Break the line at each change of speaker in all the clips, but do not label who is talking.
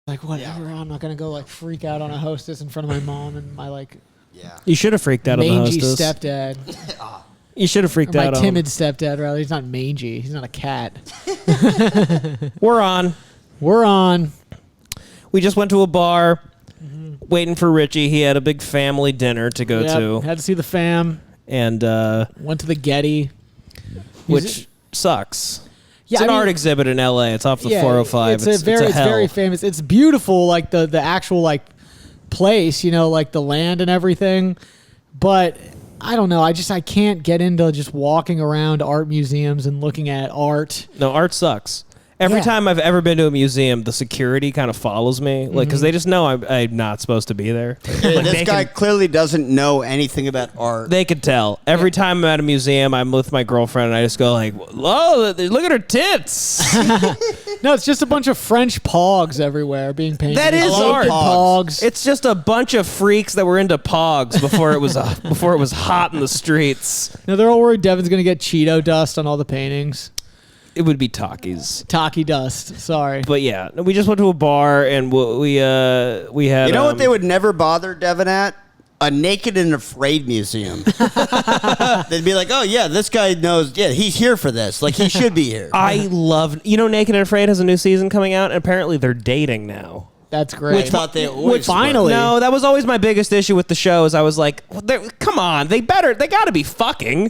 Like, whatever, I'm not going to go, like, freak out on a Hostess in front of my mom and my, like...
Yeah.
You should have freaked out on the
mangy
Hostess.
stepdad.
You should have freaked out
my
on
timid stepdad, rather. He's not mangy. He's not a cat.
We're on. We just went to a bar, waiting for Richie. He had a big family dinner to go to.
Had to see the fam.
And
went to the Getty.
Which sucks.
Yeah,
it's an art exhibit in L.A. It's off the 405.
It's very famous. It's beautiful, like the actual like place, you know, like the land and everything. But I don't know. I can't get into just walking around art museums and looking at art.
No, art sucks. Every time I've ever been to a museum, the security kind of follows me, like because they just know I'm not supposed to be there. Like
this guy clearly doesn't know anything about art.
They could tell. Every time I'm at a museum, I'm with my girlfriend, and I just go like, "Whoa, look at her tits!"
No, it's just a bunch of French pogs everywhere being painted.
That is art.
Pogs.
It's just a bunch of freaks that were into pogs before it was hot in the streets.
Now they're all worried Devan's gonna get Cheeto dust on all the paintings.
It would be Takis.
Taki dust. Sorry.
But yeah, we just went to a bar and we had.
You know what they would never bother Devan at? A Naked and Afraid museum. They'd be like, oh yeah, this guy knows. Yeah, he's here for this. Like he should be here.
I love. You know, Naked and Afraid has a new season coming out, and apparently they're dating now.
That's great.
Which thought they always
finally.
No, that was always my biggest issue with the show. Is I was like, come on, they got to be fucking.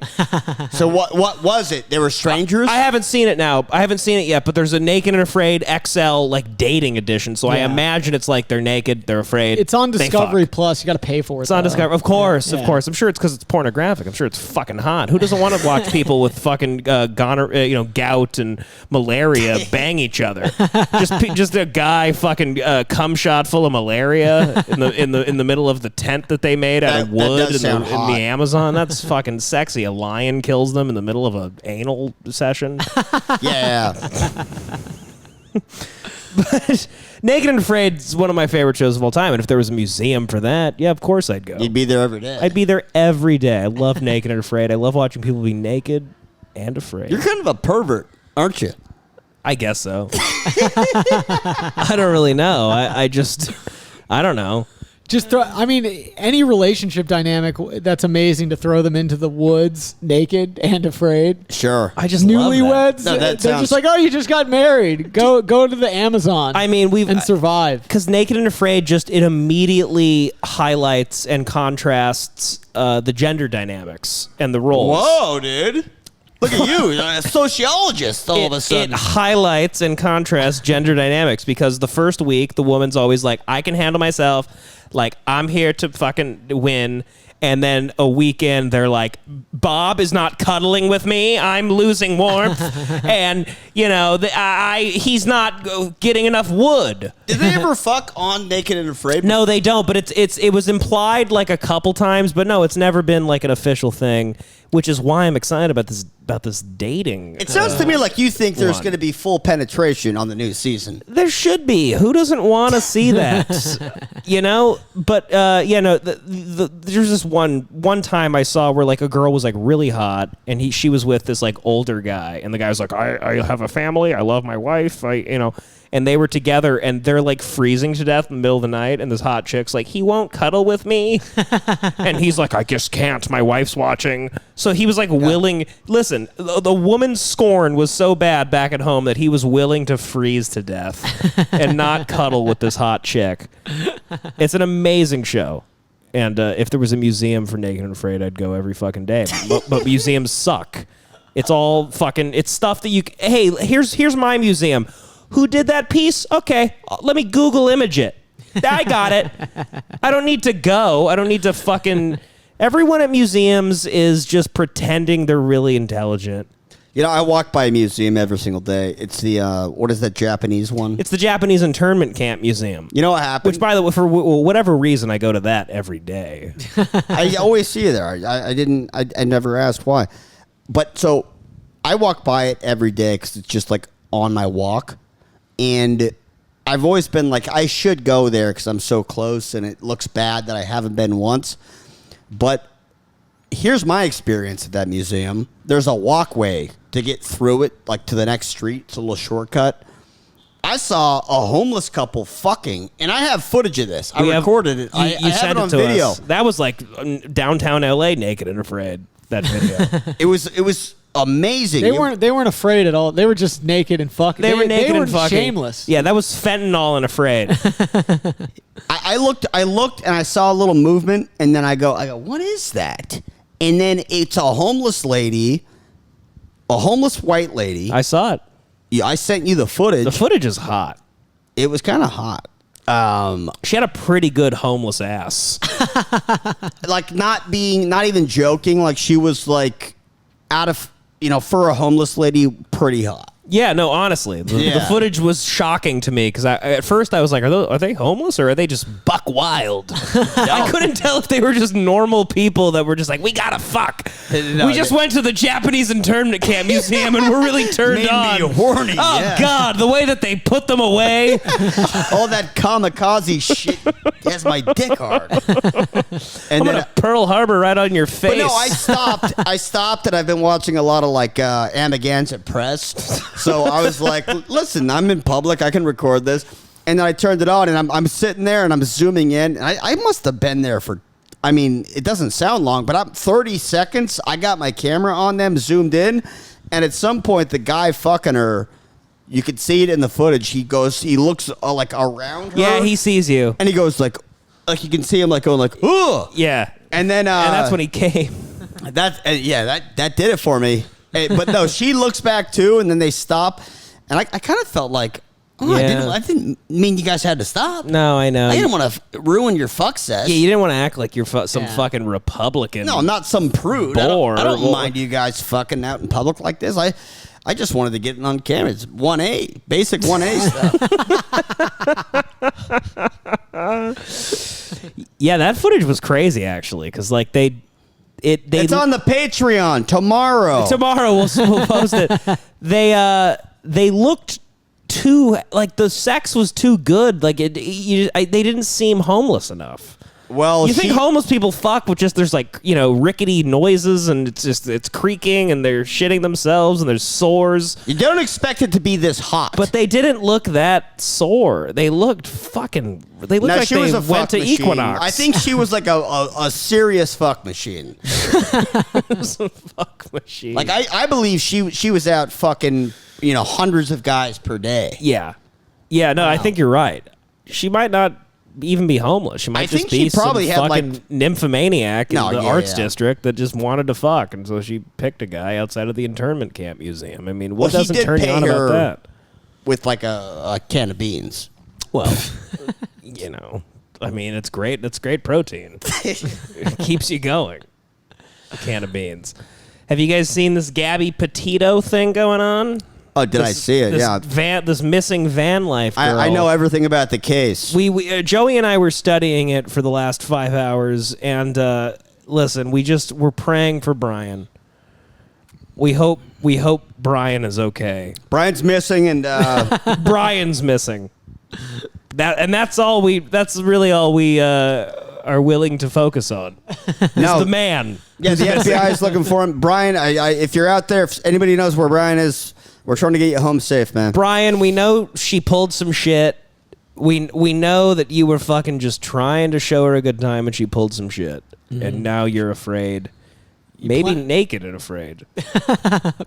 So what was it? They were strangers?
I haven't seen it now. I haven't seen it yet, but there's a Naked and Afraid XL like dating edition. So I imagine it's like they're naked, they're afraid.
It's on Discovery Plus. You got to pay for it.
It's on Discovery, of course. I'm sure it's because it's pornographic. I'm sure it's fucking hot. Who doesn't want to watch people with fucking gout and malaria bang each other? Just a guy fucking cum shot full of malaria in the middle of the tent that they made out of wood in the Amazon. That's fucking sexy. A lion kills them in the middle of an anal session.
Yeah.
But Naked and Afraid is one of my favorite shows of all time, and if there was a museum for that, yeah, of course I'd go.
You'd be there every day.
I'd be there every day. I love Naked and Afraid. I love watching people be naked and afraid.
You're kind of a pervert, aren't you?
I guess so. I don't really know. I don't know.
Just throw. I mean, any relationship dynamic that's amazing to throw them into the woods naked and afraid.
Sure.
I just love
newlyweds.
that.
No,
they're just like, oh, you just got married. Go to the Amazon.
I mean,
and survive.
Because Naked and Afraid it immediately highlights and contrasts the gender dynamics and the roles.
Whoa, dude. Look at you, a sociologist all of a sudden.
It highlights and contrasts gender dynamics because the first week, the woman's always like, I can handle myself. Like, I'm here to fucking win. And then a weekend, they're like, Bob is not cuddling with me. I'm losing warmth. And, you know, he's not getting enough wood.
Did they ever fuck on Naked and Afraid?
No, they don't. But it was implied like a couple times. But no, it's never been like an official thing, which is why I'm excited about this dating.
It sounds to me like you think there's going to be full penetration on the new season.
There should be. Who doesn't want to see that? You know? But, there's this one time I saw where, like, a girl was, like, really hot, and she was with this, like, older guy, and the guy was like, I have a family, I love my wife, and they were together, and they're, like, freezing to death in the middle of the night, and this hot chick's like, he won't cuddle with me. And he's like, I just can't, my wife's watching. So he was, like, willing... Listen, the woman's scorn was so bad back at home that he was willing to freeze to death and not cuddle with this hot chick. It's an amazing show. And if there was a museum for Naked and Afraid, I'd go every fucking day. But museums suck. It's all fucking... It's stuff that you... Hey, here's my museum. Who did that piece? Okay, let me Google image it. I got it. I don't need to go. I don't need to fucking... Everyone at museums is just pretending they're really intelligent.
You know, I walk by a museum every single day. It's the, what is that Japanese one?
It's the Japanese internment camp museum.
You know what happened?
Which, by the way, for whatever reason, I go to that every day.
I always see you there. I never asked why. But so I walk by it every day because it's just like on my walk. And I've always been like, I should go there because I'm so close and it looks bad that I haven't been once. But here's my experience at that museum. There's a walkway to get through it, like to the next street. It's a little shortcut. I saw a homeless couple fucking, and I have footage of this. I recorded it. I have
sent
it on
to
video.
us. That was like downtown LA, Naked and Afraid. That video.
It was amazing.
They weren't afraid at all. They were just naked and fucking.
They were naked
they
and fucking.
Shameless.
Yeah, that was Fentanyl and Afraid.
I looked and I saw a little movement, and then I go, what is that? And then it's a homeless lady, a homeless white lady.
I saw it.
Yeah, I sent you the footage.
The footage is hot.
It was kind of hot.
She had a pretty good homeless ass.
Like not even joking. Like she was like out of, for a homeless lady, pretty hot.
Yeah, no, honestly, the footage was shocking to me because at first I was like, are they homeless or are they just buck wild? I couldn't tell if they were just normal people that were just like, we gotta fuck.
No,
we just went to the Japanese internment camp museum and we're really turned on.
Made me horny.
Oh God, the way that they put them away.
All that kamikaze shit has my dick hard. And
I'm gonna Pearl Harbor right on your face.
But no, I stopped, and I've been watching a lot of like Amagansett Press. So I was like, listen, I'm in public. I can record this. And then I turned it on, and I'm sitting there, and I'm zooming in. And I must have been there for, it doesn't sound long, but I'm 30 seconds. I got my camera on them, zoomed in. And at some point, the guy fucking her, you could see it in the footage. He looks like around her.
Yeah, he sees you.
And he goes like you can see him like going like, ugh.
Yeah.
And then.
And that's when he came.
That did it for me. But no, she looks back too, and then they stop, and I kind of felt like, I didn't mean you guys had to stop.
No, I know.
I didn't want to ruin your fuck set.
Yeah, you didn't want to act like you're some fucking Republican.
No, I'm not some prude.
Bore.
I don't mind you guys fucking out in public like this. I just wanted to get it on camera. It's 1A, basic 1A
stuff. Yeah, that footage was crazy actually, because like it's
on the Patreon tomorrow.
Tomorrow we'll post it. They looked too like the sex was too good. Like they didn't seem homeless enough.
Well,
you think homeless people fuck with just there's like rickety noises and it's creaking and they're shitting themselves and there's sores.
You don't expect it to be this hot,
but they didn't look that sore. They looked fucking. They looked like they went to Equinox.
I think she was like a serious fuck machine.
It was a fuck machine.
Like I believe she was out fucking hundreds of guys per day.
Yeah. No, wow. I think you're right. She might not even be homeless. She might just be
probably
some
had
fucking nymphomaniac in the arts district that just wanted to fuck, and so she picked a guy outside of the internment camp museum. I mean, what doesn't turn you on about that?
With like a can of beans.
Well, it's great. It's great protein. It keeps you going. A can of beans. Have you guys seen this Gabby Petito thing going on?
Oh, did I see it? Yeah.
This missing van life girl.
I know everything about the case.
We Joey and I were studying it for the last 5 hours, and listen, we're praying for Brian. We hope Brian is okay.
Brian's missing, and
Brian's missing. That's really all we are willing to focus on. No, the man.
Yeah, the FBI is looking for him. Brian, if you're out there, if anybody knows where Brian is, we're trying to get you home safe, man.
Brian, we know she pulled some shit. We know that you were fucking just trying to show her a good time and she pulled some shit. Mm-hmm. And now you're afraid. Maybe naked and afraid.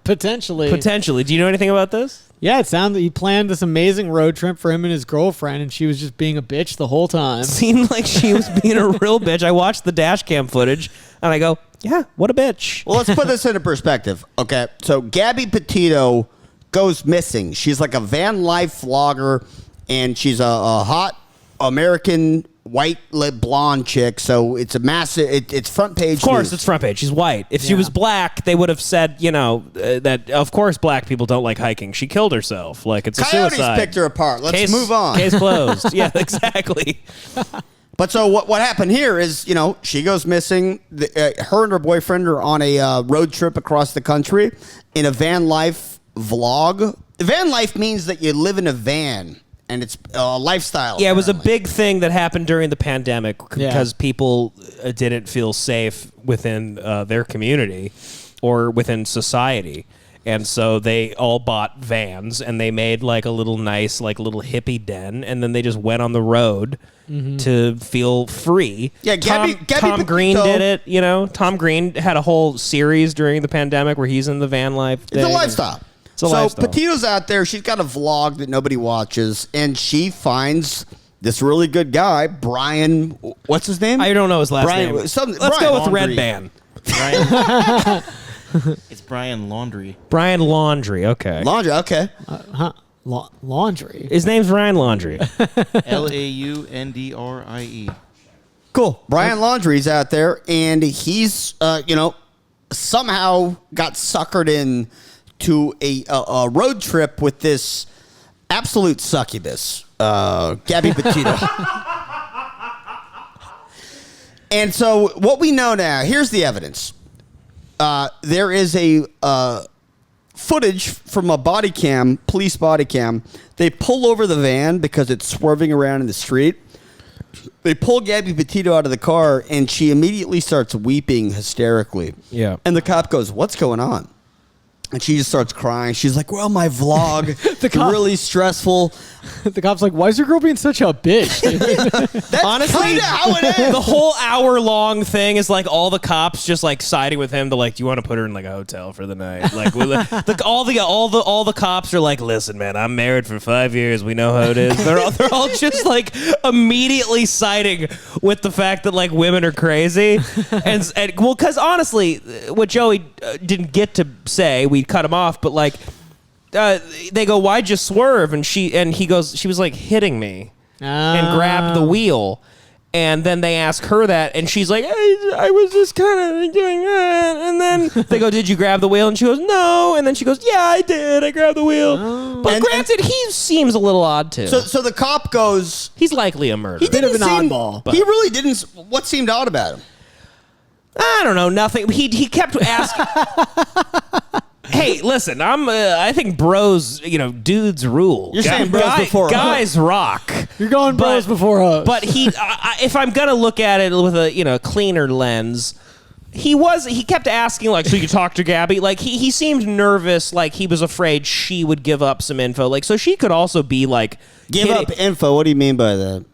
Potentially.
Do you know anything about this?
Yeah, it sounded like he planned this amazing road trip for him and his girlfriend, and she was just being a bitch the whole time.
Seemed like she was being a real bitch. I watched the dash cam footage, and I go, yeah, what a bitch.
Well, let's put this into perspective. Okay, so Gabby Petito goes missing. She's like a van life vlogger, and she's a hot American white lip blonde chick, so it's a massive. It's front page.
Of course,
news.
it's front page. She's white. If she was black, they would have said, that of course black people don't like hiking. She killed herself. Like it's a
Coyotes
suicide.
Picked her apart. Let's move on.
Case closed. Yeah, exactly.
But so what happened here is, she goes missing. Her and her boyfriend are on a road trip across the country in a van life vlog. Van life means that you live in a van. And it's a lifestyle.
Yeah, it was a big thing that happened during the pandemic because people didn't feel safe within their community or within society. And so they all bought vans, and they made like a little nice, like little hippie den, and then they just went on the road to feel free.
Yeah, Gabby
Tom Green
Petito-
did it. You know, Tom Green had a whole series during the pandemic where he's in the van life.
It's a lifestyle.
It's a lifestyle.
Petito's out there. She's got a vlog that nobody watches, and she finds this really good guy, Brian. What's his name?
I don't know his last
Brian,
name.
something-
Let's
Brian
go with Red
Laundrie.
Band.
Brian, it's Brian Laundrie.
Brian Laundrie. Okay.
Laundrie. Okay.
Laundrie.
His name's Ryan Laundrie.
Laundrie.
Cool. Brian Laundrie's out there, and he's, somehow got suckered in to a road trip with this absolute succubus, Gabby Petito. And so what we know now, here's the evidence. There is a footage from a body cam, police body cam. They pull over the van because it's swerving around in the street. They pull Gabby Petito out of the car, and she immediately starts weeping hysterically.
Yeah.
And the cop goes, "What's going on?" And she just starts crying. She's like, "Well, my vlog,
The cop-
really stressful."
The cop's like, why is your girl being such a bitch, dude?
That's
Honestly,
kinda how it is.
the whole hour-long thing is like all the cops just like siding with him to like, do you want to put her in like a hotel for the night? Like, all the cops are like, listen, man, I'm married for 5 years. We know how it is. They're all just like immediately siding with the fact that like women are crazy, and well, because honestly, what Joey didn't get to say, we cut him off, but like. They go, why'd you swerve? And he goes, she was like hitting me and grabbed the wheel. And then they ask her that, and she's like, I was just kind of doing that. And then they go, did you grab the wheel? And she goes, no. And then she goes, yeah, I did. I grabbed the wheel. But granted, he seems a little odd too.
So the cop goes,
He's likely a murderer.
he didn't
Bit of an
seem,
oddball.
He really didn't. What seemed odd about him?
I don't know, nothing. He kept asking. Hey, listen, I think bros, dudes rule.
You're saying bros before
guys rock.
You're going bros before hoes.
But if I'm gonna look at it with a cleaner lens, he kept asking like, so you talk to Gabby? Like he seemed nervous, like he was afraid she would give up some info. Like so she could also be like
Give up info. What do you mean by that?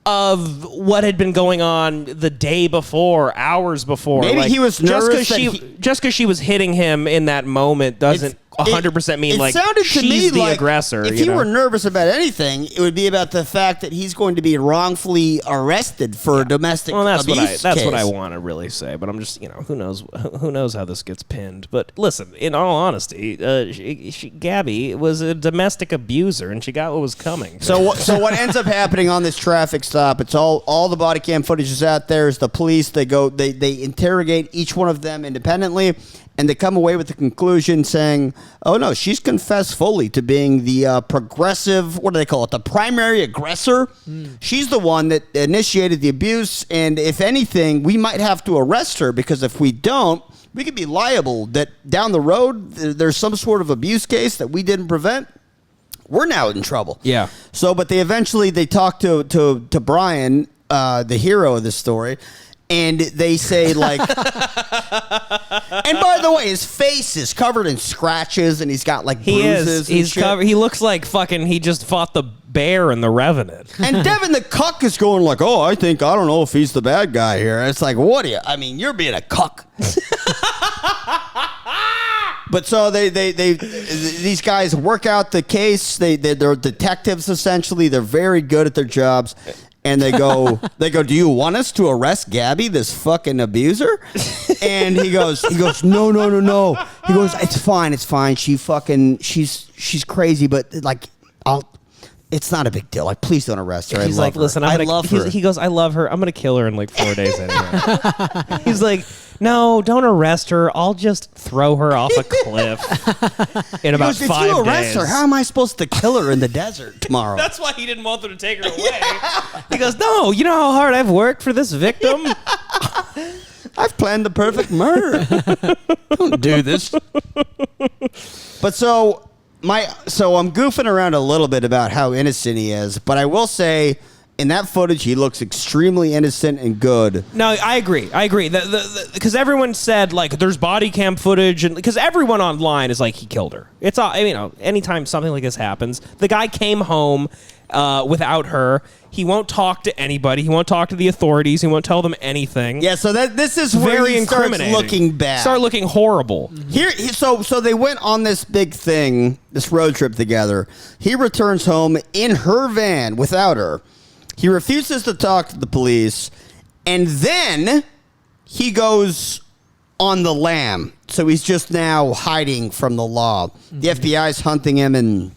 of what had been going on the day before, hours before.
Maybe
like,
he was nervous that
just because she was hitting him in that moment doesn't 100% mean like
sounded to
she's
me
the
like
aggressor.
If you were nervous about anything, it would be about the fact that he's going to be wrongfully arrested for a domestic
that's
abuse
what I
case.
want to really say. But I'm just who knows how this gets pinned. But listen, in all honesty, Gabby was a domestic abuser, and she got what was coming.
So what ends up happening on this traffic stop? It's all the body cam footage is out there. Is the police? They interrogate each one of them independently, and they come away with the conclusion saying, "Oh no, she's confessed fully to being the progressive. What do they call it? The primary aggressor. She's the one that initiated the abuse, and if anything, we might have to arrest her because if we don't, we could be liable that down the road there's some sort of abuse case that we didn't prevent. We're now in trouble."
Yeah.
So, but they talk to Brian, the hero of this story, and they say like, and by the way, his face is covered in scratches, and he's got like bruises.
He's
shit.
covered. He looks like fucking. He just fought the bear in The Revenant.
And Devan the cuck is going like, "Oh, I don't know if he's the bad guy here." And it's like, what do you? I mean, you're being a cuck. But so these guys work out the case. They're detectives essentially. They're very good at their jobs. And they go, "Do you want us to arrest Gabby, this fucking abuser?" And he goes, "No. He goes, it's fine. She's crazy, but like, it's not a big deal. Like, please don't arrest her.
He's like, listen,
I love her.
He goes, I love her. I'm gonna kill her in like 4 days anyway. He's like, no, don't arrest her. I'll just throw her off a cliff in about 5 days.
If you arrest her, how am I supposed to kill her in the desert tomorrow?
That's why he didn't want them to take her away. He goes, no, you know how hard I've worked for this victim?
I've planned the perfect murder. Don't do this. But so I'm goofing around a little bit about how innocent he is, but I will say in that footage, he looks extremely innocent and good.
No, I agree. Because everyone said like there's body cam footage, and because everyone online is like he killed her. It's all anytime something like this happens, the guy came home without her. He won't talk to anybody. He won't talk to the authorities. He won't tell them anything.
Yeah, so this is where
very
he starts
incriminating.
looking bad.
Start looking horrible.
So they went on this big thing, this road trip together. He returns home in her van without her. He refuses to talk to the police, and then he goes on the lam. So he's just now hiding from the law. The FBI's hunting him, and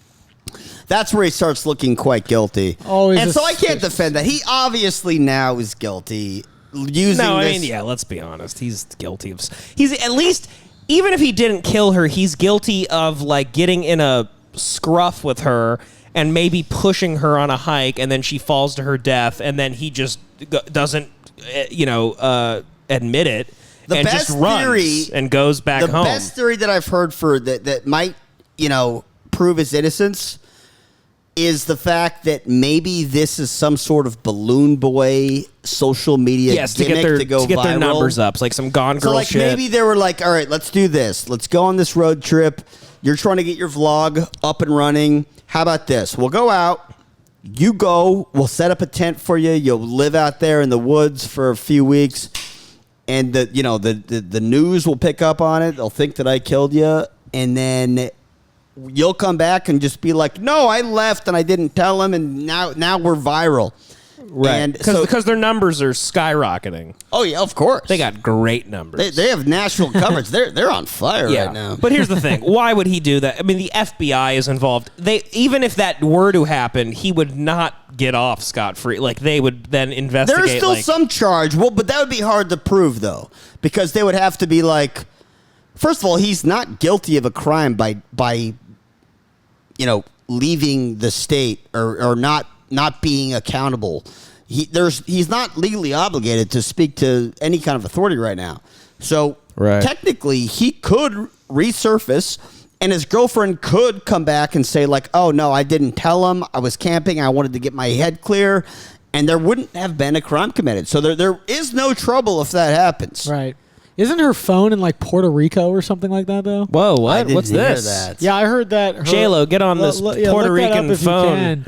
that's where he starts looking quite guilty. And so I can't defend that. He obviously now is guilty.
Let's be honest. He's guilty of. He's at least, even if he didn't kill her, he's guilty of like getting in a scruff with her and maybe pushing her on a hike, and then she falls to her death, and then he just doesn't, admit it, and just runs and goes back home.
The best theory that I've heard for that might, prove his innocence is the fact that maybe this is some sort of balloon boy social media gimmick to get
their numbers up. It's like some Gone Girl shit.
Maybe they were like, all right, let's do this. Let's go on this road trip. You're trying to get your vlog up and running. How about this? We'll go out. You go. We'll set up a tent for you. You'll live out there in the woods for a few weeks. And the news will pick up on it. They'll think that I killed you. And then you'll come back and just be like, no, I left and I didn't tell him, and now we're viral.
Right. Because their numbers are skyrocketing.
Oh, yeah, of course.
They got great numbers.
They have national coverage. They're on fire right now.
But here's the thing. Why would he do that? I mean, the FBI is involved. Even if that were to happen, he would not get off scot-free. Like, they would then investigate.
There's still some charge. Well, but that would be hard to prove, though, because they would have to be like, first of all, he's not guilty of a crime by leaving the state or not being accountable. He's not legally obligated to speak to any kind of authority right now. So technically, he could resurface, and his girlfriend could come back and say like, "Oh no, I didn't tell him. I was camping. I wanted to get my head clear," and there wouldn't have been a crime committed. So there is no trouble if that happens.
Right. Isn't her phone in like Puerto Rico or something like that though?
Whoa, what?
I didn't
What's
hear
this?
that.
Yeah, I heard that.
J-Lo, get on this Puerto Rican phone.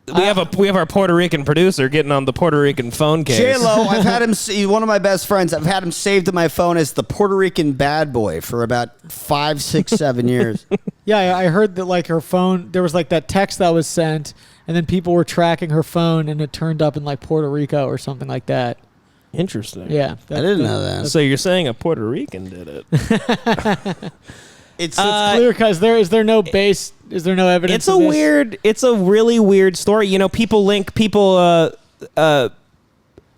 We have our Puerto Rican producer getting on the Puerto Rican phone case.
J-Lo, I've had him. He's one of my best friends. I've had him saved in my phone as the Puerto Rican bad boy for about 5, 6, 7 years.
Yeah, I heard that like her phone, there was like that text that was sent, and then people were tracking her phone, and it turned up in like Puerto Rico or something like that.
Interesting.
Yeah,
I didn't know that.
So you're saying a Puerto Rican did it?
It's clear because is there no evidence?
It's a really weird story. I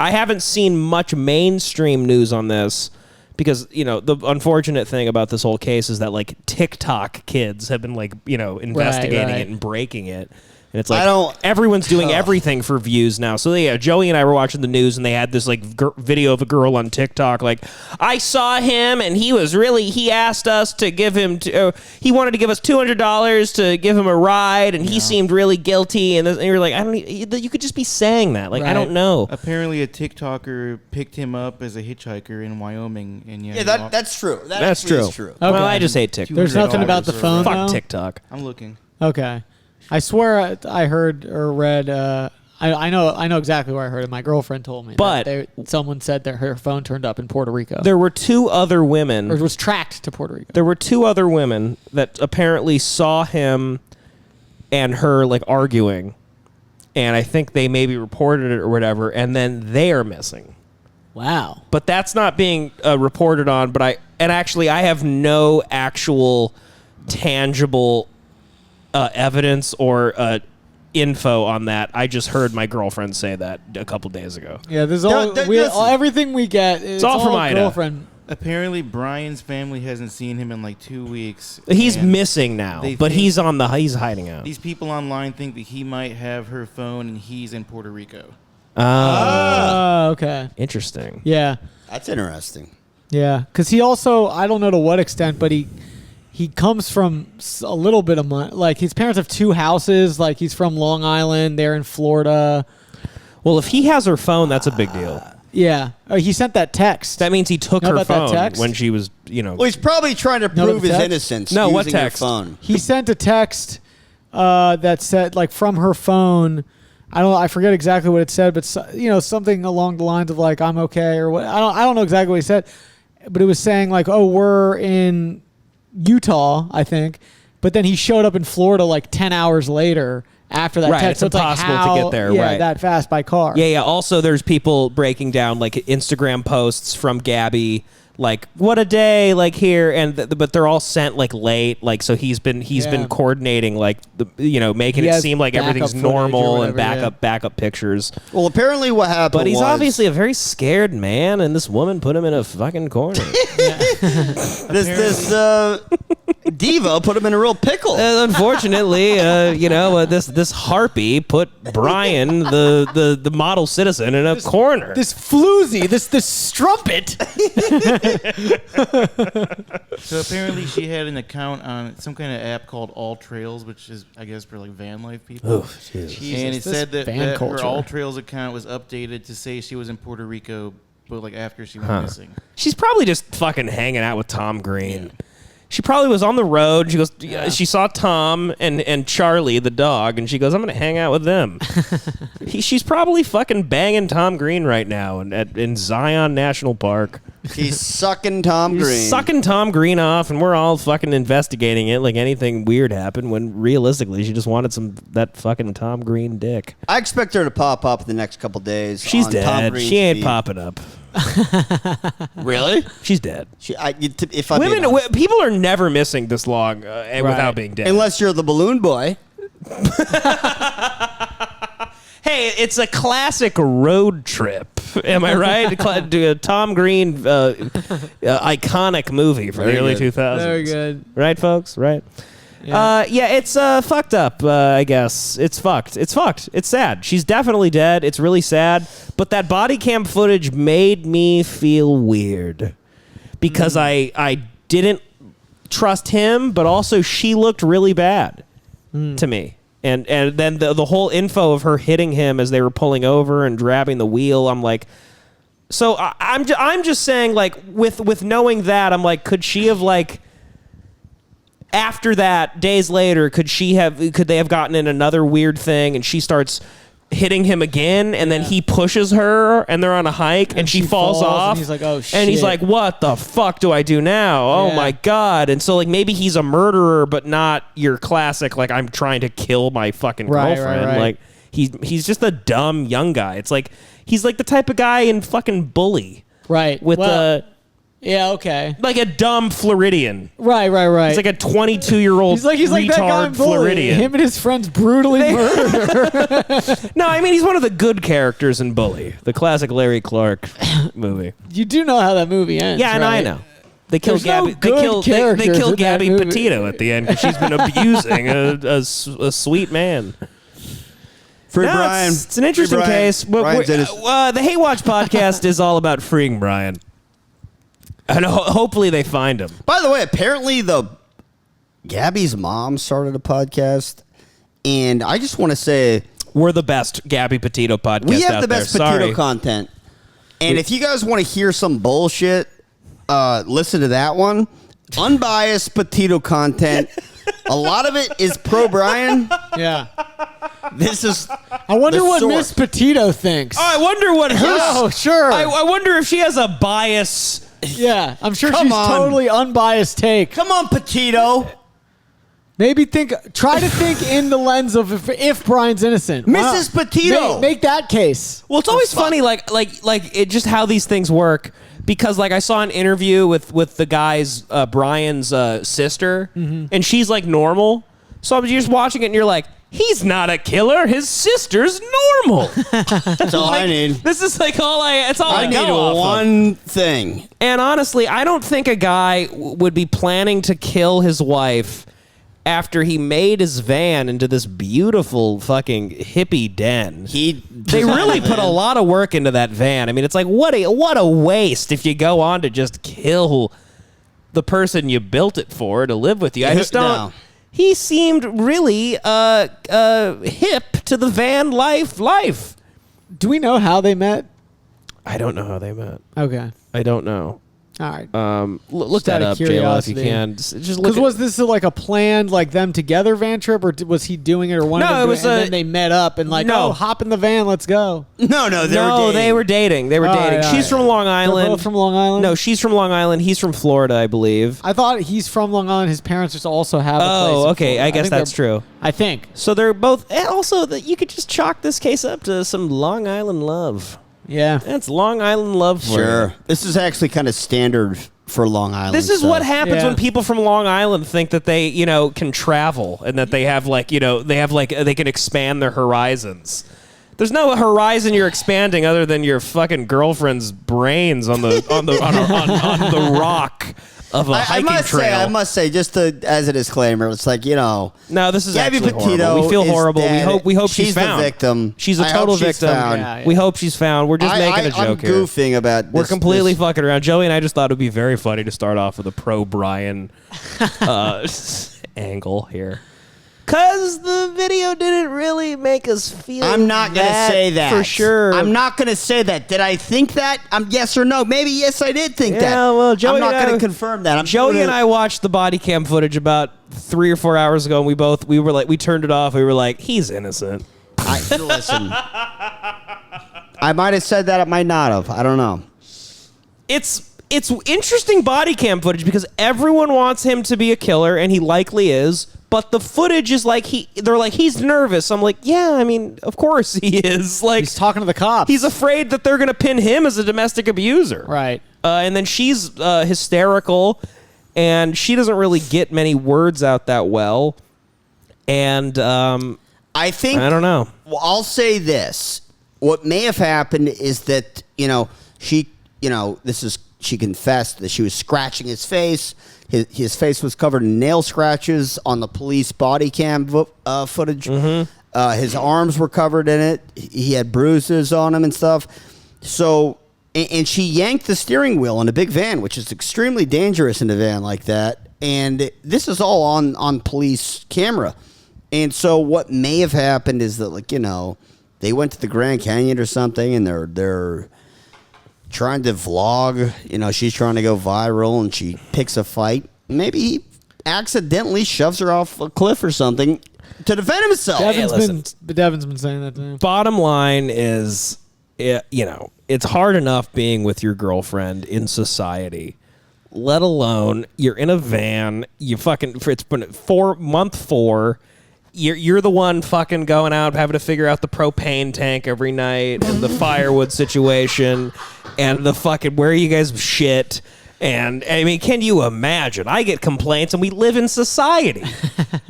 haven't seen much mainstream news on this because the unfortunate thing about this whole case is that like TikTok kids have been like investigating it and breaking it. And it's like everyone's doing everything for views now. So yeah, Joey and I were watching the news, and they had this like video of a girl on TikTok. Like, I saw him, and he asked us to give him. He wanted to give us $200 to give him a ride, and he seemed really guilty. And you're like, you could just be saying that. Like, I don't know.
Apparently, a TikToker picked him up as a hitchhiker in Wyoming, and
that's true.
That's true.
True.
Okay.
Well, I just hate TikTok.
There's nothing about the phone.
Fuck TikTok.
I'm looking.
Okay. I swear I heard or read. I know exactly where I heard it. My girlfriend told me.
But
someone said that her phone turned up in Puerto Rico.
There were 2 other women.
Or it was tracked to Puerto Rico.
There were 2 other women that apparently saw him and her like arguing, and I think they maybe reported it or whatever, and then they are missing.
Wow.
But that's not being reported on. But I have no actual tangible evidence or info on that. I just heard my girlfriend say that a couple days ago.
Yeah, there's everything we get. It's
all from Ida.
Girlfriend.
Apparently, Brian's family hasn't seen him in like 2 weeks.
He's missing now, but he's hiding out.
These people online think that he might have her phone, and he's in Puerto Rico.
Oh, okay.
Interesting.
Yeah.
That's interesting.
Yeah, because he also, I don't know to what extent, but he comes from a little bit of money. Like, his parents have 2 houses. Like, he's from Long Island. They're in Florida.
Well, if he has her phone, that's a big deal.
Yeah. Oh, he sent that text.
That means he took
Know
her
about that
phone
text?
when she was,
Well, he's probably trying to
No,
prove
the
his
text?
innocence.
No, what
using her
text?
phone.
He sent a text that said, like, from her phone. I forget exactly what it said, but something along the lines of like, I'm okay, or what. I don't know exactly what he said, but it was saying like, oh, we're in Utah, I think. But then he showed up in Florida like 10 hours later after that
Right,
text.
it's
So it's like
impossible to
how,
get there,
yeah,
right.
that fast by car.
Yeah. Also, there's people breaking down like Instagram posts from Gabby, like what a day, like here, and but they're all sent like late, like so he's been coordinating like making
He
it
has
seem like
backup
everything's
footage or
normal and
whatever,
backup pictures.
Well, apparently what happened
But he's
was,
obviously a very scared man, and this woman put him in a fucking corner.
this diva put him in a real pickle.
Unfortunately, this harpy put Brian, the model citizen, in a corner.
This floozy, this strumpet.
So apparently she had an account on some kind of app called All Trails, which is, I guess, for like van life people.
Oh, Jesus.
And it
this
said that
van
her
culture.
All Trails account was updated to say she was in Puerto Rico, but like after she went missing.
She's probably just fucking hanging out with Tom Green. She probably was on the road. She goes, she saw Tom and Charlie, the dog, and she goes, I'm going to hang out with them. She's probably fucking banging Tom Green right now in Zion National Park.
He's sucking Tom Green.
He's sucking Tom Green off, and we're all fucking investigating it like anything weird happened, when realistically she just wanted that fucking Tom Green dick.
I expect her to pop up in the next couple days.
She's
on Tom
dead.
Green's
She ain't
feed.
popping up.
Really?
She's dead.
If I'm being honest.
People are never missing this long without being dead.
Unless you're the balloon boy.
Hey, it's a classic road trip. Am I right? A Tom Green iconic movie from
Very
the early
good.
2000s.
Very good.
Right, folks? Right.
Yeah.
It's fucked up, I guess. It's fucked. It's fucked. It's sad. She's definitely dead. It's really sad. But that body cam footage made me feel weird. Because I didn't trust him, but also she looked really bad to me. And then the whole info of her hitting him as they were pulling over and grabbing the wheel, I'm like... So I'm just saying, like, with knowing that, I'm like, could she have, like... After that, days later, could they have gotten in another weird thing, and she starts hitting him again, and then he pushes her, and they're on a hike, and she falls off.
And he's like, oh, shit.
And he's like, what the fuck do I do now? Oh,
Yeah.
my God. And so, like, maybe he's a murderer, but not your classic, like, I'm trying to kill my fucking girlfriend.
Right.
Like, he's just a dumb young guy. It's like, he's like the type of guy in fucking Bully.
Right.
With
yeah, okay.
like a dumb Floridian.
Right.
He's like a 22-year-old
He's like that guy in
retard
Bully.
Floridian.
Him and his friends brutally murdered.
No, I mean, he's one of the good characters in Bully, the classic Larry Clark movie.
You do know how that movie ends.
Yeah, and
right?
I know. They kill
There's no
Gabby.
good
They
characters
kill
in that
Gabby
movie.
Petito at the end because she's been abusing a sweet man.
Free
No,
Brian.
It's an interesting
Free Brian.
case. But
Brian's innocent.
the Hate Watch podcast is all about freeing Brian. And hopefully they find him.
By the way, apparently Gabby's mom started a podcast, and I just want to say
We're the best Gabby Petito podcast
we have
out
the best
there.
Petito
Sorry.
content. And if you guys want to hear some bullshit, listen to that one. Unbiased Petito content. A lot of it is pro Brian.
Yeah.
This is.
I wonder
the
what
source.
Miss Petito thinks.
Oh, I wonder what her.
Oh, sure.
I wonder if she has a bias.
Yeah, I'm sure
Come
she's
on.
totally unbiased take.
Come on, Petito.
Maybe try to think in the lens of if Brian's innocent.
Mrs. Petito.
Make that case.
Well, it's always funny, like it just how these things work. Because like I saw an interview with the guy's Brian's sister, and she's like normal. So you're just watching it, and you're like, he's not a killer. His sister's normal.
That's all I need.
This is like all it's all I,
I need
go off of.
one thing.
And honestly, I don't think a guy would be planning to kill his wife after he made his van into this beautiful fucking hippie den. They really put a lot of work into that van. I mean, it's like what a waste if you go on to just kill the person you built it for to live with you. I just don't.
No.
He seemed really hip to the van life.
Do we know how they met?
I don't know how they met.
Okay.
I don't know.
All right.
Look that
out
up,
of
JLo, if you
curiosity.
can. Just look.
Because was this like a planned like them together van trip, or was he doing it, or one of
No,
them
it
doing
was
and then they met up and like,
No.
oh, hop in the van, let's go.
No,
They were dating. They were
All
dating.
right,
She's
all
from
right.
Long Island.
They're both from Long Island.
No, she's from Long Island. He's from Florida, I believe.
I thought he's from Long Island. His parents just also have a place.
Oh,
in
okay.
Florida.
I guess
think
that's
they're-
true.
I think.
So they're both. And also, that you could just chalk this case up to some Long Island love.
Yeah.
That's Long Island love for
Sure.
you.
This is actually kind of standard for Long Island.
This is
stuff.
what happens
Yeah.
when people from Long Island think that they, can travel and that they have they can expand their horizons. There's no horizon you're expanding other than your fucking girlfriend's brains on the rock of a hiking trail.
I must say, just as a disclaimer, it's like,
No, this is
Gabby
actually
Petito
horrible. We feel
is
horrible.
dead.
We hope she's
She's
found.
the victim.
She's a
I
total
hope she's
victim.
found.
Yeah, yeah.
We hope she's found. We're just making a joke
I'm
here.
goofing about
We're
this,
completely
this.
fucking around. Joey and I just thought it would be very funny to start off with a pro Brian angle here. Because the video didn't really make us feel
I'm not going to say that.
for sure.
I'm not going to say that. Did I think that? Yes or no? Maybe yes, I did think that.
Yeah, well, Joey
I'm not
and I-
going to confirm that.
Joey and I watched the body cam footage about 3 or 4 hours ago, and we turned it off. We were like, he's innocent.
Listen. I might have said that. I might not have. I don't know.
It's interesting body cam footage because everyone wants him to be a killer, and he likely is. But the footage is like they're like, he's nervous. I'm like, yeah, I mean, of course he is. Like,
He's talking to the cops.
he's afraid that they're gonna pin him as a domestic abuser.
Right.
And then she's hysterical, and she doesn't really get many words out that well. And
I think.
I don't know.
Well, I'll say this. What may have happened is that, she confessed that she was scratching his face. His face was covered in nail scratches on the police body cam footage.
Mm-hmm.
His arms were covered in it. He had bruises on him and stuff. So, and she yanked the steering wheel in a big van, which is extremely dangerous in a van like that. And this is all on police camera. And so what may have happened is that, they went to the Grand Canyon or something, and they're trying to vlog. She's trying to go viral, and she picks a fight. Maybe he accidentally shoves her off a cliff or something to defend himself.
Devin's been saying that to him.
Bottom line is, it's hard enough being with your girlfriend in society, let alone you're in a van. It's been month 4. You're the one fucking going out having to figure out the propane tank every night and the firewood situation and the fucking where you guys shit. And I mean, can you imagine? I get complaints, and we live in society.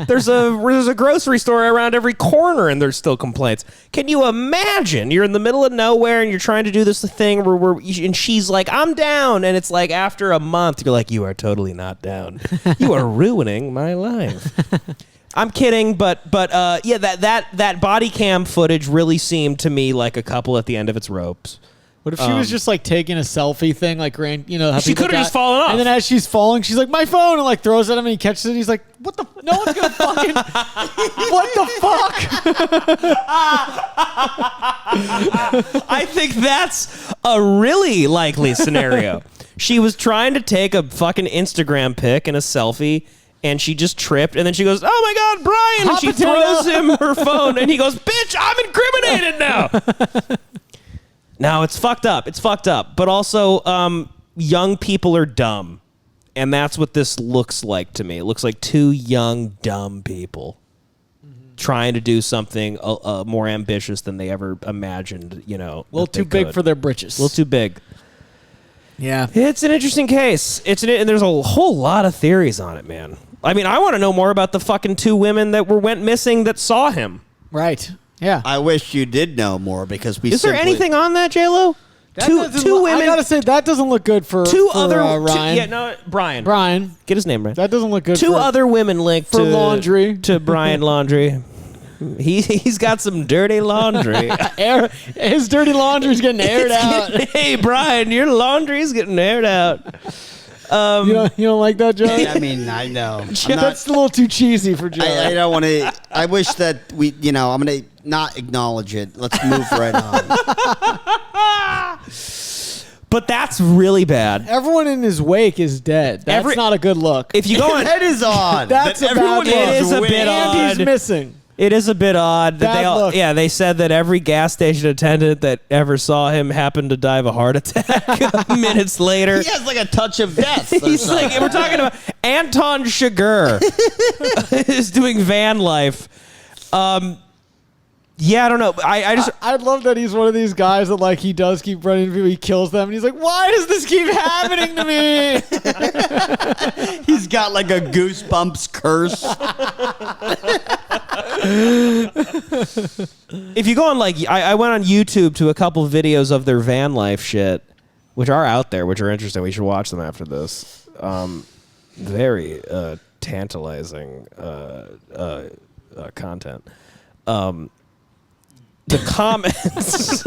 There's a grocery store around every corner, and there's still complaints. Can you imagine? You're in the middle of nowhere, and you're trying to do this thing and she's like, "I'm down," and it's like after a month, you're like, "You are totally not down. You are ruining my life." I'm kidding, but yeah, that body cam footage really seemed to me like a couple at the end of its ropes.
What if she was just like taking a selfie thing, like how
She
people
could have
got-
just fallen off.
And then as she's falling, she's like, "My phone!" and like throws it at him, and he catches it. He's like, "What the? No one's gonna fucking. What the fuck?"
I think that's a really likely scenario. She was trying to take a fucking Instagram pic and a selfie, and she just tripped, and then she goes, "Oh my God, Brian!" And she throws him her phone, and he goes, "Bitch, I'm incriminated now." No, it's fucked up. It's fucked up. But also, young people are dumb, and that's what this looks like to me. It looks like 2 young, dumb people trying to do something more ambitious than they ever imagined.
A little too big for their britches.
A little too big.
Yeah.
It's an interesting case. And there's a whole lot of theories on it, man. I mean, I want to know more about the fucking 2 women that went missing that saw him.
Right. Yeah.
I wish you did know more because we.
Is there anything on that, J-Lo? Two women.
I gotta say that doesn't look good for
Ryan. Brian.
Brian.
Get his name right.
That doesn't look good.
Two
for,
other women linked
for
to
Laundrie.
to Brian Laundrie. He's got some dirty laundry.
His dirty laundry's getting aired out.
Hey, Brian, your laundry's getting aired out.
You don't like that, Joe?
I mean, I know.
That's a little too cheesy for Joe.
I don't want to. I wish that we. I'm gonna not acknowledge it. Let's move right on.
But that's really bad.
Everyone in his wake is dead. That's not a good look.
If you go on,
Head is on.
That's
That
a bad
everyone
look.
It is a
winning.
bit
and
odd.
he's missing.
it is a bit odd that
Bad
they all.
look.
Yeah, they said that every gas station attendant that ever saw him happened to die of a heart attack minutes later.
He has like a touch of death.
He's like, we're talking about Anton Chigurh is doing van life. Yeah, I don't know.
I love that he's one of these guys that like he does keep running into people, he kills them, and he's like, "Why does this keep happening to me?"
He's got like a goosebumps curse.
if you go on like, I went on YouTube to a couple videos of their van life shit, which are out there, which are interesting. We should watch them after this. Very tantalizing content. The comments,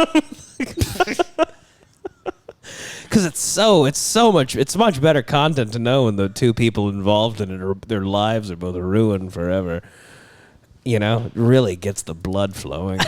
because it's much better content to know when the two people involved in it their lives are both ruined forever. You know, it really gets the blood flowing.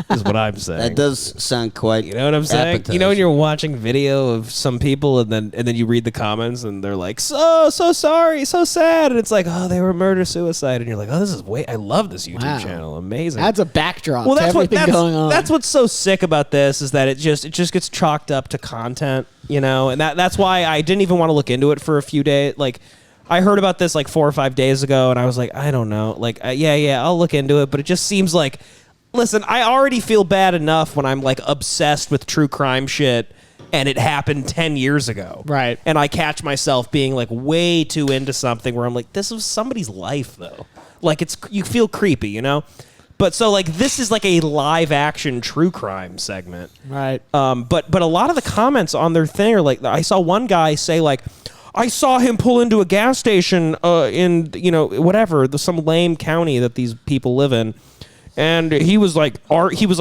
Is what I'm saying.
That does sound quite.
You know what I'm saying?
appetizing.
You know when you're watching video of some people and then you read the comments and they're like, so sorry, so sad, and it's like, oh, they were murder suicide, and you're like, oh, this is I love this YouTube
Wow.
channel, amazing.
That's a backdrop
well,
to
that's
everything going on.
That's what's so sick about this is that it just gets chalked up to content, you know, and that's why I didn't even want to look into it for a few days. Like, I heard about this like 4 or 5 days ago, and I was like, I don't know, like, yeah, I'll look into it, but it just seems like. Listen, I already feel bad enough when I'm like obsessed with true crime shit and it happened 10 years ago.
Right.
And I catch myself being like way too into something where I'm like, this was somebody's life though. Like you feel creepy, you know? But so like this is like a live action true crime segment.
Right.
But a lot of the comments on their thing are like, I saw one guy say like, I saw him pull into a gas station in, you know, whatever, some lame county that these people live in. And he was like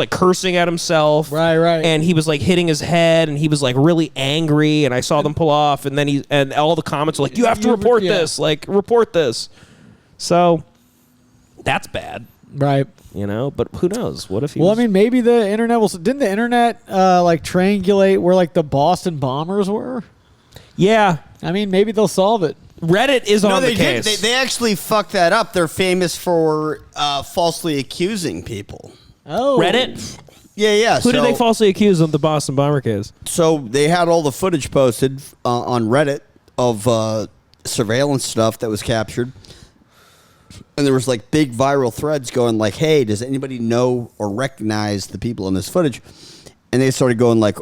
cursing at himself,
Right.
and he was like hitting his head, and he was like really angry. And I saw them pull off, and then and all the comments were like, "You have to report this, like report this." So that's bad,
Right.
you know. But who knows? What if he?
Well,
was,
I mean, maybe the internet didn't the internet like triangulate where like the Boston bombers were?
yeah,
I mean, maybe they'll solve it.
Reddit is on the
they
case.
did. They actually fucked that up. They're famous for falsely accusing people.
Oh,
Reddit.
Yeah.
Who did they falsely accuse of the Boston bomber case?
So they had all the footage posted on Reddit of surveillance stuff that was captured. And there was like big viral threads going like, hey, does anybody know or recognize the people in this footage? And they started going like,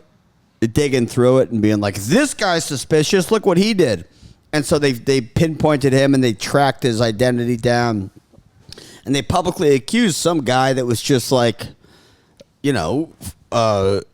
digging through it and being like, this guy's suspicious. Look what he did. And so they pinpointed him and they tracked his identity down. And they publicly accused some guy that was just like, you know, to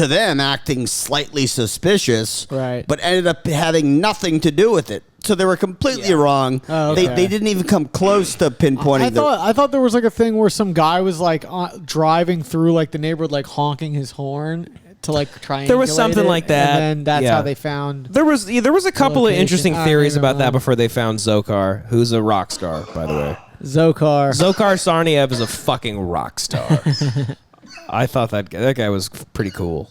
them acting slightly suspicious.
Right.
But ended up having nothing to do with it. So they were completely wrong.
Oh, okay.
They didn't even come close to pinpointing.
I thought there was like a thing where some guy was like driving through like the neighborhood, like honking his horn to like triangulate.
There was something
it,
like that.
and then that's
Yeah.
how they found.
There was a couple of
Location.
interesting
I
theories
don't
about
know.
that before they found Zokar, who's a rock star, by the way.
Zokar.
Zokar Sarniev is a fucking rock star. I thought that guy was pretty cool.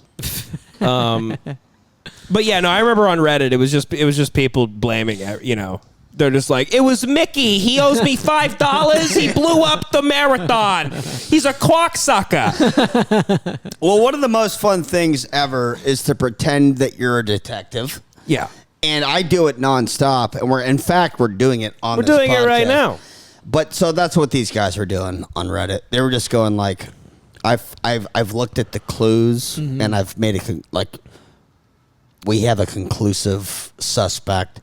But yeah, no, I remember on Reddit it was just people blaming, you know. They're just like, it was Mickey. He owes me $5. He blew up the marathon. He's a cocksucker.
Well, one of the most fun things ever is to pretend that you're a detective.
Yeah.
And I do it nonstop, and we're doing it on.
We're
this
doing it right
podcast.
now.
But so that's what these guys were doing on Reddit. They were just going like, I've looked at the clues, and I've made we have a conclusive suspect.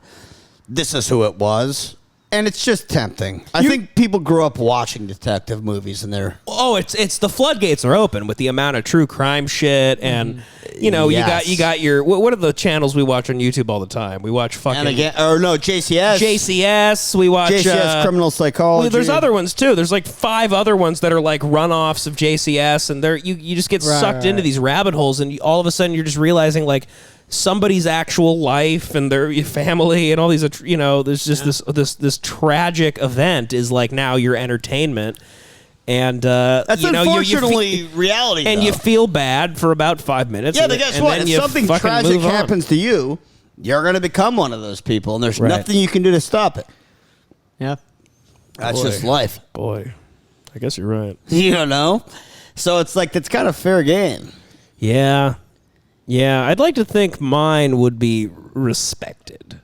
This is who it was. And it's just tempting. I think people grew up watching detective movies, and they're
Oh, it's the floodgates are open with the amount of true crime shit, and you know
Yes.
you got your what are the channels we watch on YouTube all the time? We watch fucking
and again, or no, JCS.
JCS. We watch
JCS criminal psychology.
Well, there's other ones too. There's like 5 other ones that are like runoffs of JCS, and you just get sucked into these rabbit holes, and all of a sudden you're just realizing like somebody's actual life and their family and all these, you know, there's just this tragic event is like now your entertainment. And
That's
you know,
unfortunately reality.
and
though.
you feel bad for about 5 minutes.
Yeah,
and
but guess
and
what?
then
If
you
something
fucking
tragic
move on.
happens to you, you're going to become one of those people, and there's
Right.
nothing you can do to stop it.
Yeah.
That's
Boy.
just life.
Boy, I guess you're right.
You don't know? So it's like, it's kind of fair game.
Yeah. Yeah, I'd like to think mine would be respected.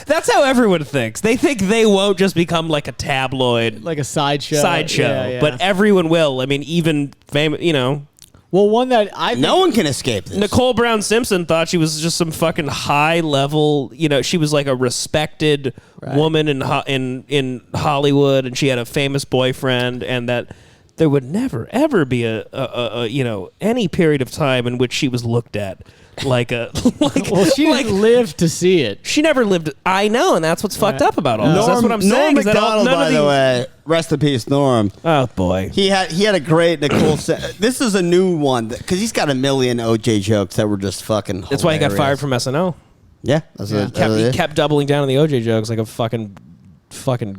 That's how everyone thinks. They think they won't just become like a tabloid
Like a sideshow.
sideshow,
Yeah.
but everyone will. I mean, even famous, you know.
Well, one that I
No one can escape this.
Nicole Brown Simpson thought she was just some fucking high level, you know, she was like a respected woman in Hollywood, and she had a famous boyfriend, and that there would never ever be a you know, any period of time in which she was looked at like a like,
well, she
like,
didn't live to see it.
she never lived. I know, and that's what's fucked up about all this. That's what I'm
Norm
saying. is that
Macdonald,
none
by
of
the
these-
way, rest in peace, Norm.
Oh boy.
He had a great Nicole. This is a new one because he's got a million OJ jokes that were just fucking.
That's why he got
hilarious.
fired from SNL.
Yeah, that's
Yeah.
it.
He kept doubling down on the OJ jokes like a fucking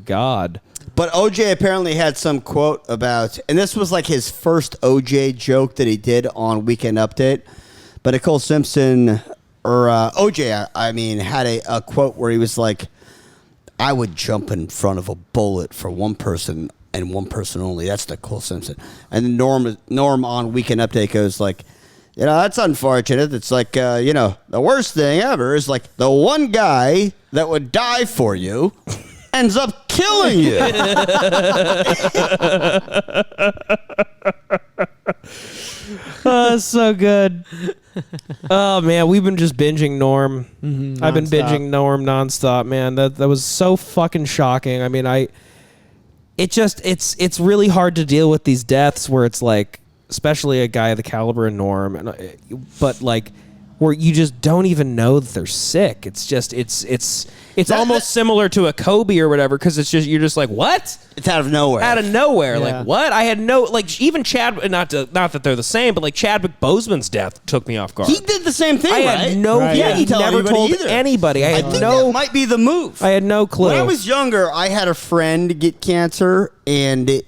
god.
But OJ apparently had some quote about, and this was like his first OJ joke that he did on Weekend Update. But Nicole Simpson, or OJ, I mean, had a quote where he was like, I would jump in front of a bullet for one person and one person only. That's Nicole Simpson. And then Norm on Weekend Update goes like, you know, that's unfortunate. It's like, you know, the worst thing ever is like the one guy that would die for you ends up killing you.
Oh, that's so good. Oh man, we've been just binging Norm. I've been
Nonstop.
binging Norm nonstop, man. That was so fucking shocking. I mean, it's really hard to deal with these deaths where it's like, especially a guy of the caliber of Norm, but like where you just don't even know that they're sick. It's just it's almost similar to a Kobe or whatever, because it's just, you're just like, what?
It's out of nowhere.
Out of nowhere.
Yeah.
Like, what? I had no, like, even Chad, not that they're the same, but like Chadwick Boseman's death took me off guard.
He did the same thing,
I
right?
had no,
Right.
yeah,
He
he
didn't tell
never
anybody
told
either.
anybody. I
I
had
think
no,
that might be the move.
I had no clue.
When I was younger, I had a friend get cancer, and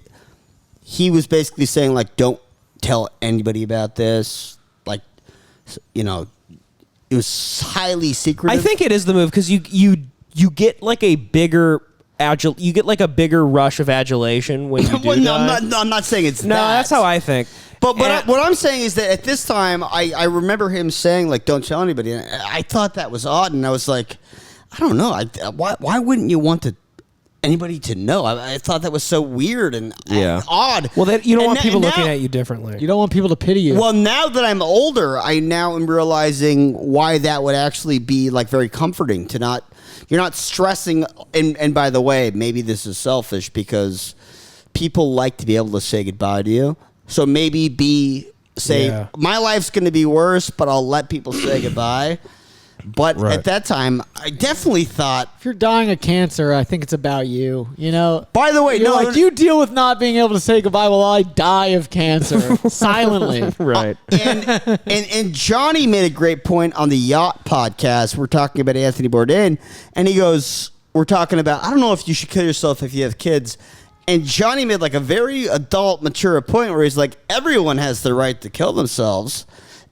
he was basically saying, like, don't tell anybody about this. Like, you know, it was highly secretive.
I think it is the move, because you get like a bigger you get like a bigger rush of adulation when you do
well, no,
die.
I'm not saying it's
No,
that.
that's how I think.
But
And-
what I'm saying is that at this time, I remember him saying, like, don't tell anybody. And I thought that was odd, and I was like, I don't know. Why wouldn't you want anybody to know? I thought that was so weird and odd.
Well, you don't
And
want people
now-
looking at you differently.
You don't want people to pity you.
Well, now that I'm older, I now am realizing why that would actually be like very comforting to not. You're not stressing. And by the way, maybe this is selfish because people like to be able to say goodbye to you. So maybe say
Yeah.
my life's going to be worse, but I'll let people say goodbye. But
Right.
at that time, I definitely thought.
if you're dying of cancer, I think it's about you. You know.
By the way,
You're
no,
like, you deal with not being able to say goodbye while I die of cancer silently.
Right.
And Johnny made a great point on the Yacht podcast. We're talking about Anthony Bourdain, and he goes, we're talking about, I don't know if you should kill yourself if you have kids. And Johnny made like a very adult, mature point where he's like, everyone has the right to kill themselves.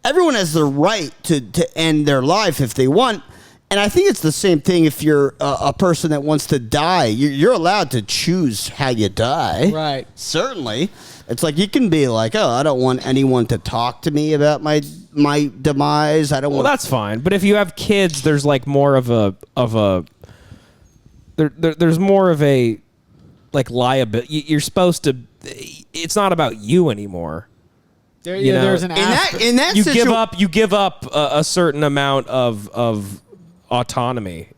Everyone has the right to end their life if they want. And I think it's the same thing if you're a person that wants to die. You're allowed to choose how you die.
Right.
Certainly. It's like you can be like, oh, I don't want anyone to talk to me about my demise. I don't
Well,
want.
that's fine. But if you have kids, there's like more of a there's more of a like liability. You're supposed to. It's not about you anymore. You know,
there's an
in that
You
situa-
give up a certain amount of autonomy.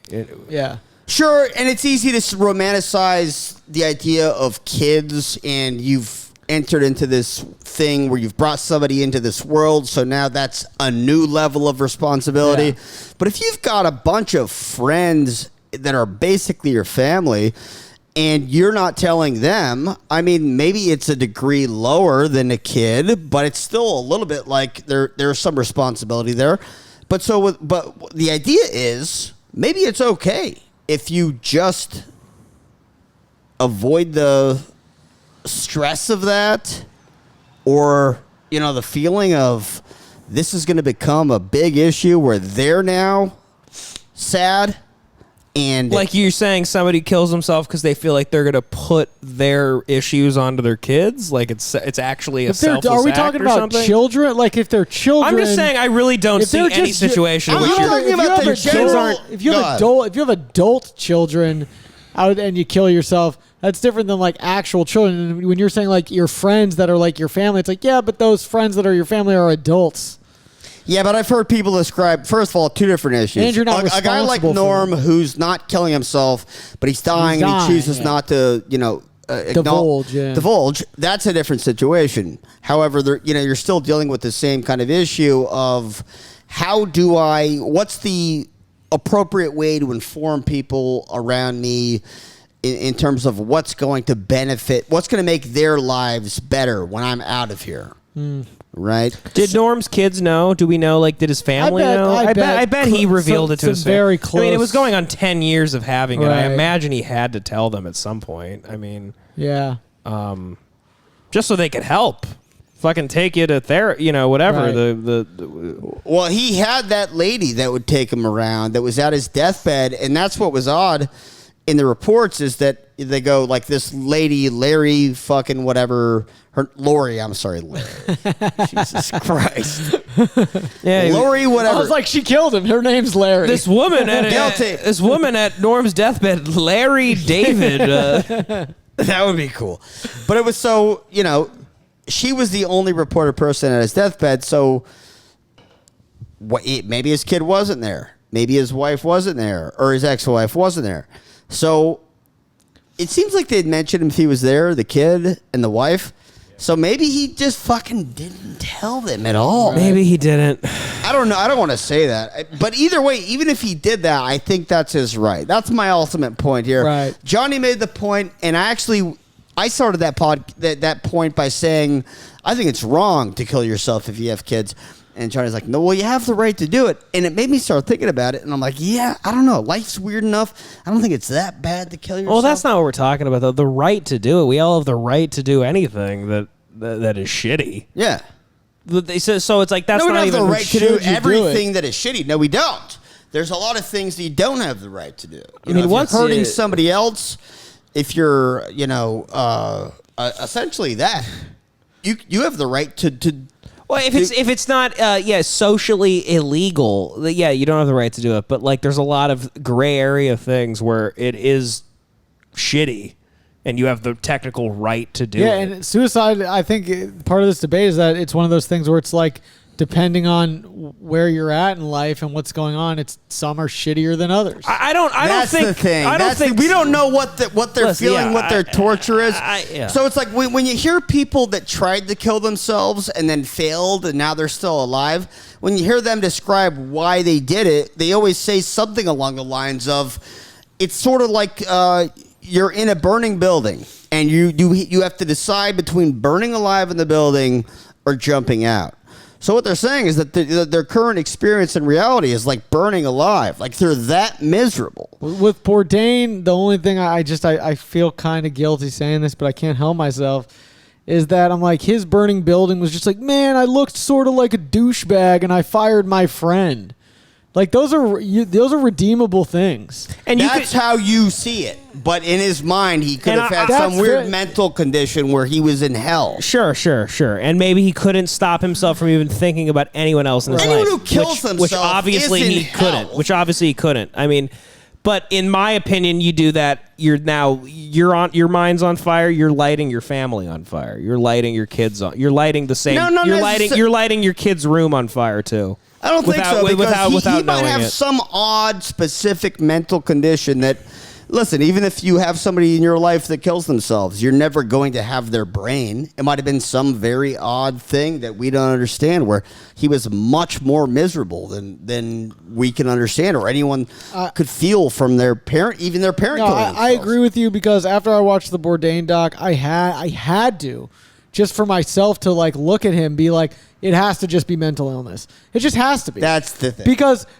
Yeah.
Sure, and it's easy to romanticize the idea of kids, and you've entered into this thing where you've brought somebody into this world, so now that's a new level of responsibility.
Yeah.
But if you've got a bunch of friends that are basically your family, and you're not telling them, I mean, maybe it's a degree lower than a kid, but it's still a little bit like there's some responsibility there. But the idea is maybe it's okay if you just avoid the stress of that, or the feeling of this is going to become a big issue where they're now sad. And
like you're saying, somebody kills themselves because they feel like they're gonna put their issues onto their kids. Like it's actually a selfless
Are we
act
talking
or
about
something?
children? Like if they're children,
I'm just saying I really don't see any situation.
I'm
where
talking about the general.
If you have adult children out and you kill yourself, that's different than like actual children. And when you're saying like your friends that are like your family, it's like, yeah, but those friends that are your family are adults.
Yeah, but I've heard people describe, first of all, two different issues.
And you're not
a guy like
responsible for
Norm
them.
who's not killing himself, but he's dying and he chooses not to, divulge. That's a different situation. However, you're still dealing with the same kind of issue of what's the appropriate way to inform people around me in terms of what's going to benefit, what's going to make their lives better when I'm out of here. Right?
Did Norm's kids know? Do we know? Like, did his family know? I bet he revealed it to his
very
family.
close.
I mean, it was going on 10 years of having it. I
Right.
imagine he had to tell them at some point. I mean,
Yeah.
just so they could help. Fucking take you to therapy, whatever.
Right.
Well, he had that lady that would take him around that was at his deathbed, and that's what was odd in the reports is that they go like this lady, Larry fucking whatever, Lori, I'm sorry, Larry. Jesus Christ.
Yeah,
Lori, whatever.
I was like, she killed him. Her name's Larry.
this woman
Guilty.
this woman at Norm's deathbed, Larry David.
That would be cool. But it was so, she was the only reported person at his deathbed, so maybe his kid wasn't there. Maybe his wife wasn't there, or his ex-wife wasn't there. So it seems like they'd mentioned him if he was there, the kid and the wife. So maybe he just fucking didn't tell them at all.
Maybe he didn't.
I don't know. I don't want to say that. But either way, even if he did that, I think that's his right. That's my ultimate point here.
Right.
Johnny made the point, and I started that point by saying, I think it's wrong to kill yourself if you have kids. And Johnny's like, no, well, you have the right to do it. And it made me start thinking about it. And I'm like, yeah, I don't know. Life's weird enough. I don't think it's that bad to kill yourself.
Well, that's not what we're talking about, though. The right to do it. We all have the right to do anything that is shitty.
Yeah.
So it's like that's
no, we
not
don't
even
have the right to do
should you do
everything that is shitty. No, we don't. There's a lot of things that you don't have the right to do.
I mean,
if
once
you're hurting
you-
somebody else, if you're, essentially that, you have the right to.
Well, if it's not socially illegal, you don't have the right to do it. But like, there's a lot of gray area things where it is shitty, and you have the technical right to do it.
Yeah, and suicide, I think part of this debate is that it's one of those things where it's like, depending on where you're at in life and what's going on, some are shittier than others.
I don't
That's
think
the thing.
I don't think
we don't know what they're
Listen,
feeling,
yeah,
what their torture is.
yeah.
So it's like when you hear people that tried to kill themselves and then failed and now they're still alive. When you hear them describe why they did it, they always say something along the lines of, "It's sort of like you're in a burning building and you have to decide between burning alive in the building or jumping out." So what they're saying is that their current experience in reality is like burning alive. Like they're that miserable.
With Bourdain, the only thing I feel kind of guilty saying this, but I can't help myself, is that I'm like, his burning building was just like, man, I looked sort of like a douchebag and I fired my friend. Like those are redeemable things.
And
That's how you see it. But in his mind, he could
And
have
I-
had
that's
some weird
fair.
mental condition where he was in hell.
Sure. And maybe he couldn't stop himself from even thinking about anyone else in his
Anyone
life.
who kills
which
themselves
obviously
is in
he couldn't.
hell.
Which obviously he couldn't. I mean, but in my opinion, you do that. Your mind's on fire. You're lighting your family on fire. You're lighting your kids on. You're lighting the same.
No,
You're lighting your kid's room on fire too.
I don't think so, because
without
he might
knowing
have
it.
some odd, specific mental condition that, listen, even if you have somebody in your life that kills themselves, you're never going to have their brain. It might have been some very odd thing that we don't understand, where he was much more miserable than we can understand, or anyone could feel from their parent, even their parent.
No,
killing
I
themselves.
agree with you, because after I watched the Bourdain doc, I had to, just for myself, to like look at him, be like, it has to just be mental illness. It just has to be.
That's the thing.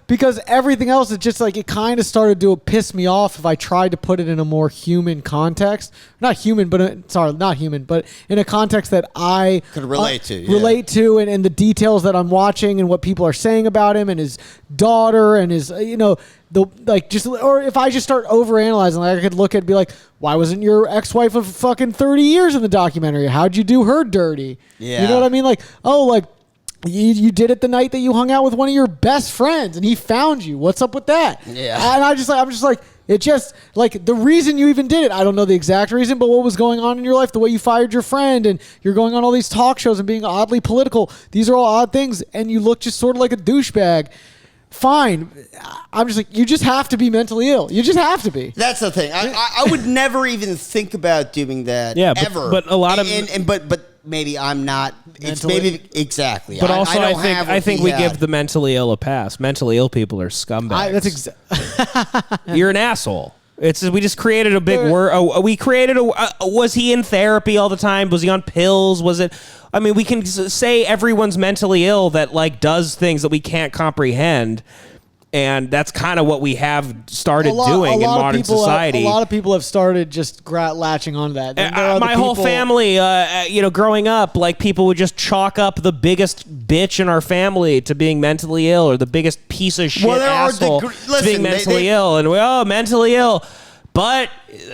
Because everything else is just like, it kind of started to piss me off if I tried to put it in a more human context. Not human, but not human, but in a context that I
could relate to. Yeah.
Relate to, and the details that I'm watching and what people are saying about him and his daughter and his, or if I just start overanalyzing, like I could look at it and be like, why wasn't your ex-wife of fucking 30 years in the documentary? How'd you do her dirty? Yeah. You know what I mean? Like, you did it the night that you hung out with one of your best friends and he found you. What's up with that?
Yeah.
And I'm just like, it just, like, the reason you even did it, I don't know the exact reason, but what was going on in your life, the way you fired your friend and you're going on all these talk shows and being oddly political, these are all odd things, and you look just sort of like a douchebag. Fine. I'm just like, you just have to be mentally ill. You just have to be.
That's the thing. I would never even think about doing that ever.
But a lot of...
But maybe I'm not. It's maybe exactly.
But also, I think we give the mentally ill a pass. Mentally ill people are scumbags. You're an asshole. We just created a big word. We created was he in therapy all the time? Was he on pills? Was it? I mean, we can say everyone's mentally ill that like does things that we can't comprehend. And that's kind of what we have started doing in modern society.
A lot of people have started just latching on to that.
My whole family, growing up, like people would just chalk up the biggest bitch in our family to being mentally ill, or the biggest piece of shit asshole to being mentally ill, and mentally ill. But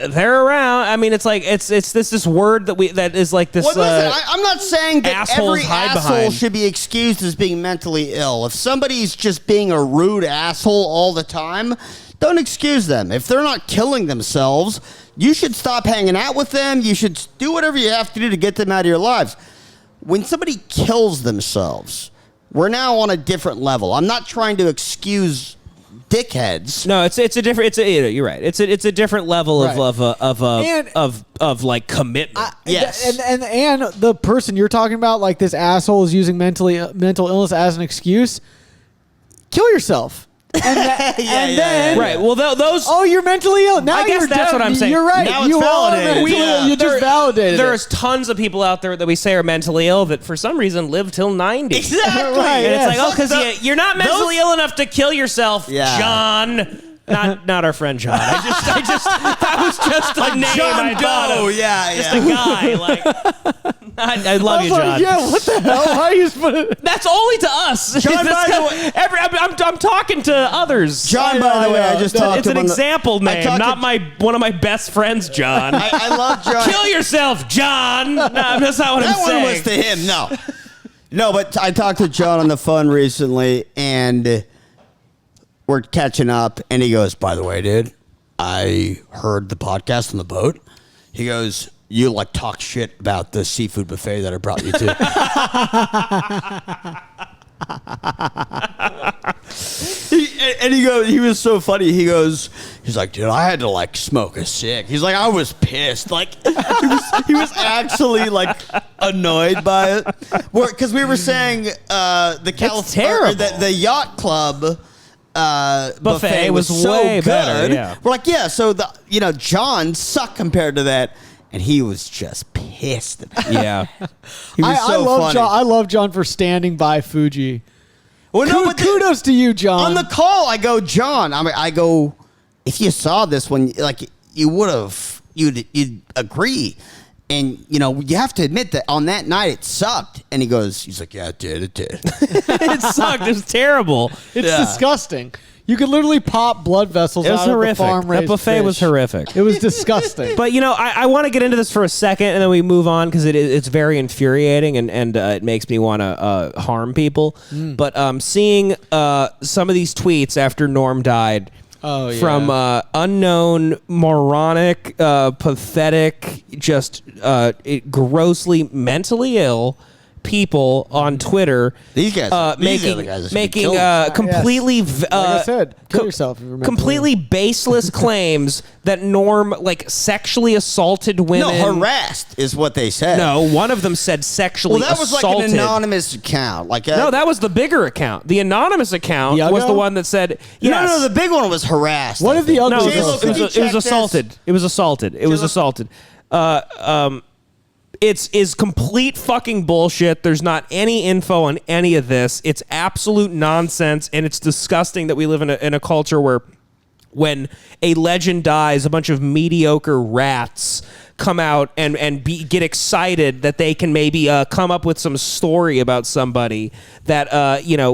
they're around. I mean, it's like it's this word that is like this. Well, listen,
I'm not saying that every asshole should be excused as being mentally ill. If somebody's just being a rude asshole all the time, don't excuse them. If they're not killing themselves, you should stop hanging out with them. You should do whatever you have to do to get them out of your lives. When somebody kills themselves, we're now on a different level. I'm not trying to excuse dickheads.
No, it's a different. You're right. It's a different level of like commitment.
Yes,
and the person you're talking about, like this asshole, is using mental illness as an excuse. Kill yourself. Then
right. Well, those.
Oh, you're mentally ill. Now
I guess that's what I'm saying.
You're right.
Now it's validated.
You just validated.
There's tons of people out there that we say are mentally ill that for some reason live till 90.
Exactly.
Right. And it's like, because you're not mentally ill enough to kill yourself, John. Not our friend John. I just that was just a name
John
I thought of.
Yeah,
just a guy. Like, I love you, John.
Yeah, what the hell? How you
That's only to us.
John, by the way,
I'm talking to others.
John, by the way, I just talked
to him. It's an example name, not one of my best friends, John.
I love John.
Kill yourself, John. No, that's not what I'm saying.
That one was to him. No, but I talked to John on the phone recently, and we're catching up, and he goes, by the way, dude, I heard the podcast on the boat. He goes, you like talk shit about the seafood buffet that I brought you to. He was so funny. He's like, dude, I had to like smoke a cig. He's like, I was pissed. Like, he was actually like annoyed by it. Because we were saying the yacht club buffet was so
way
good.
Better, yeah.
We're like, so John sucked compared to that, and he was just pissed.
Yeah,
he was so funny.
I love John for standing by Fuji.
Well, no,
kudos to you, John.
On the call, I go, John. I go, if you saw this one, like you'd agree. And, you have to admit that on that night it sucked. And he's like, yeah, it did.
It sucked. It was terrible.
It's disgusting. You could literally pop blood vessels out
horrific.
of the farm-raised
That buffet
fish.
was horrific.
It was disgusting.
But, I want to get into this for a second, and then we move on, because it's very infuriating, and it makes me want to harm people. But seeing some of these tweets after Norm died, from unknown, moronic, pathetic, just grossly mentally ill people on Twitter.
These guys,
making completely,
like I said, kill yourself.
Completely baseless claims that Norm sexually assaulted women.
No, harassed is what they said.
No, one of them said sexually assaulted.
Well, that was like an anonymous account.
No, that was the bigger account. The anonymous account was the one that said yes.
No, the big one was harassed.
What if the other?
No, it was assaulted. It was assaulted. It was assaulted. is complete fucking bullshit. There's not any info on any of this. It's absolute nonsense, and it's disgusting that we live in a culture where when a legend dies, a bunch of mediocre rats come out and get excited that they can maybe come up with some story about somebody that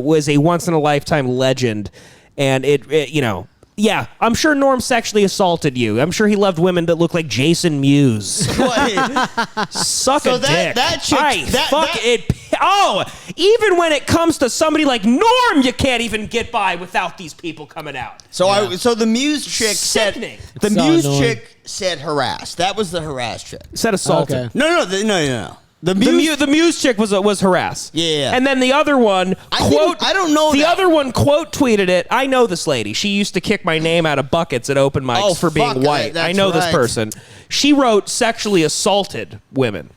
was a once in a lifetime legend, and it yeah, I'm sure Norm sexually assaulted you. I'm sure he loved women that look like Jason Mewes. Suck a dick.
That chick,
Even when it comes to somebody like Norm, you can't even get by without these people coming out.
So the Muse chick
Sickening.
said the
So
Muse
annoying.
chick said harassed. That was the harassed chick.
Said assaulted.
Okay.
No. The
Muse chick was harassed.
Yeah.
And then the other one
I don't know
The
that.
other one quote tweeted it. I know this lady. She used to kick my name out of buckets at open mics for being
fuck,
white.
that's
I know this
right.
person. She wrote sexually assaulted women.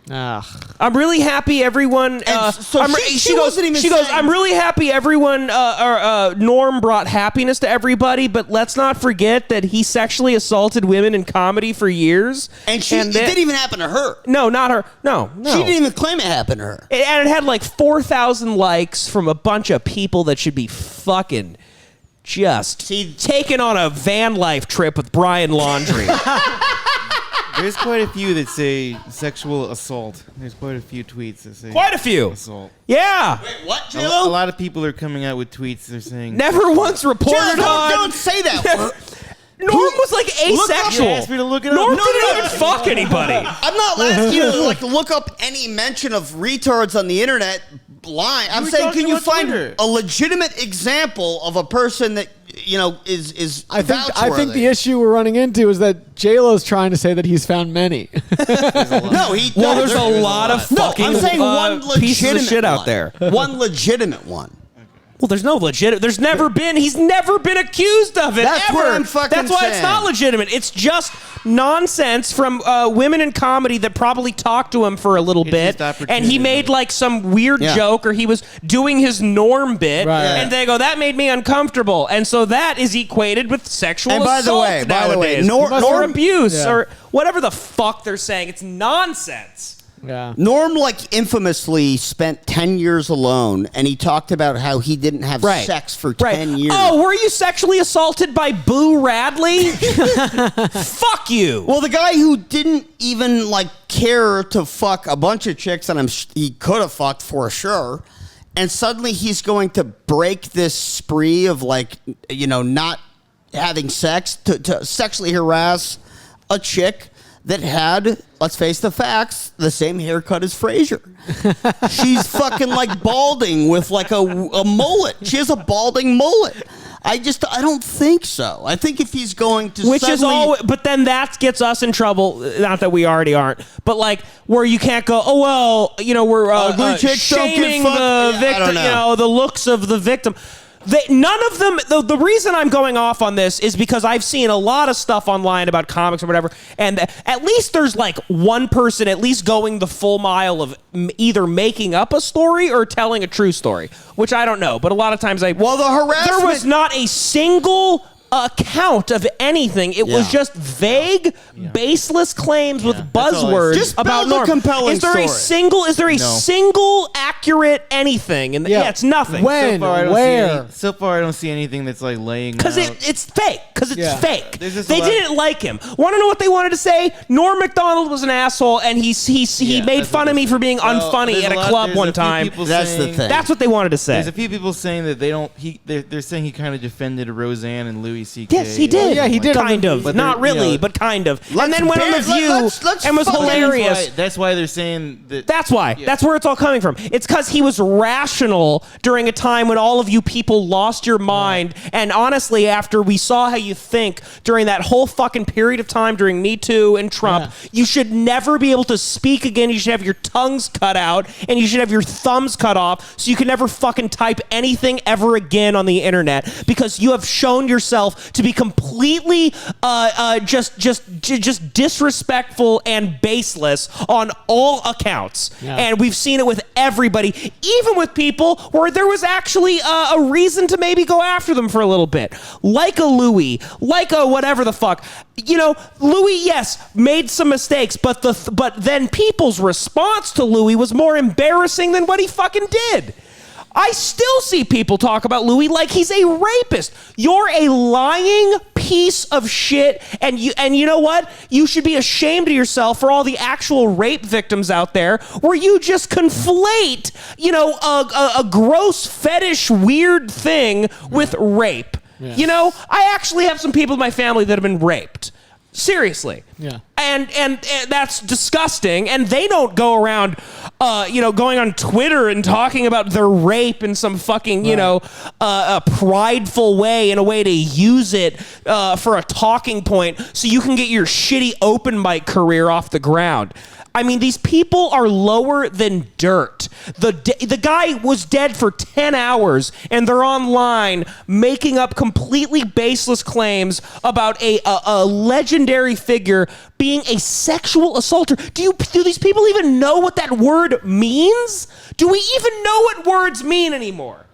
Ugh.
I'm really happy everyone.
she wasn't even
She goes.
saying-
I'm really happy everyone. Norm brought happiness to everybody, but let's not forget that he sexually assaulted women in comedy for years.
And it didn't even happen to her.
No, not her. No.
She didn't even claim it happened to her.
And it had like 4,000 likes from a bunch of people that should be fucking just taken on a van life trip with Brian Laundrie.
There's quite a few that say sexual assault. There's quite a few tweets that say
Quite a few.
assault.
Yeah.
Wait, what,
A
J-Lo?
lot of people are coming out with tweets. They're saying
Never once reported on.
Don't say that.
Norm was like asexual.
You asked me to look it up.
Norm
No,
didn't even fuck anybody.
I'm not asking you to look up any mention of retards on the internet blind. I'm
were
saying,
talking
can you
about
find
Twitter.
a legitimate example of a person that is
I think
vouchworthy?
the issue we're running into is that J-Lo's trying to say that he's found many.
No,
There's a lot of fucking
I'm saying one
pieces
legitimate
of shit out
one.
there.
One legitimate one.
Well, there's no legitimate. He's never been accused of it.
That's
ever.
what I'm fucking
That's why it's
saying.
not legitimate. It's just nonsense from women in comedy that probably talked to him for a little
It's
bit,
just
and he made like some weird joke, or he was doing his Norm bit,
Right.
and they go, "That made me uncomfortable," and so that is equated with sexual
And by the
assault
way,
nowadays,
Norm-
or abuse,
Yeah.
or whatever the fuck they're saying. It's nonsense.
Yeah.
Norm infamously spent 10 years alone, and he talked about how he didn't have sex for 10 years.
Oh, were you sexually assaulted by Boo Radley? Fuck you.
Well, the guy who didn't even care to fuck a bunch of chicks that he could have fucked for sure, and suddenly he's going to break this spree of not having sex to sexually harass a chick that had, let's face the facts, the same haircut as Frasier. She's fucking balding with a mullet. She has a balding mullet. I don't think so. I think if he's going to
Which is
suddenly-
all, but then that gets us in trouble. Not that we already aren't, but where you can't go, oh well, we're
Ugly chicks don't get
shaming
fucked.
the
Yeah, I
victim,
don't know.
the looks of the victim. None of them. The reason I'm going off on this is because I've seen a lot of stuff online about comics or whatever, and at least there's one person at least going the full mile of either making up a story or telling a true story, which I don't know. But a lot of times the
harassment.
there was not a single account of anything. It was just vague, baseless claims with
That's all I
buzzwords
see.
Just
about
build a
Norm.
compelling
Is there a
story.
single accurate anything? And it's nothing.
When? Where?
So far, I don't see anything that's laying.
Because
out.
it's fake. Because it's
Yeah.
fake.
There's just
They
a lot-
didn't like him. Want to know what they wanted to say? Norm Macdonald was an asshole, and he made
that's
fun
what
of
they
me for being unfunny
there's
at a
lot-
club
there's
one
a few
time.
people
That's the
saying-
thing.
That's what they wanted to say.
There's a few people saying that they don't. They're saying he kind of defended Roseanne and Louis C.K.
Yes, he did.
Oh, yeah, he did on
Kind
the-
of.
But
Not
they're-
really,
you know,
but kind of. And
let's
then went on The
bear-
View
let's
and was
fucking-
hilarious.
That's why they're saying that.
That's why. That's where it's all coming from. It's because he was rational during a time when all of you people lost your mind. And honestly, after we saw how you think during that whole fucking period of time during Me Too and Trump, you should never be able to speak again. You should have your tongues cut out and you should have your thumbs cut off so you can never fucking type anything ever again on the internet because you have shown yourself herself to be completely just disrespectful and baseless on all accounts.
Yeah.
And we've seen it with everybody, even with people where there was actually a reason to maybe go after them for a little bit. Like a Louis, like a whatever the fuck. You know, Louis, yes, made some mistakes, but then people's response to Louis was more embarrassing than what he fucking did. I still see people talk about Louis like he's a rapist. You're a lying piece of shit, and you know what? You should be ashamed of yourself for all the actual rape victims out there where you just conflate, you know, a gross fetish weird thing with rape.
Yeah.
You know, I actually have some people in my family that have been raped. Seriously.
Yeah.
And that's disgusting. And they don't go around, going on Twitter and talking about their rape in some fucking, a prideful way, in a way to use it for a talking point so you can get your shitty open mic career off the ground. I mean, these people are lower than dirt. The guy was dead for 10 hours, and they're online making up completely baseless claims about a legendary figure being a sexual assaulter. Do these people even know what that word means? Do we even know what words mean anymore?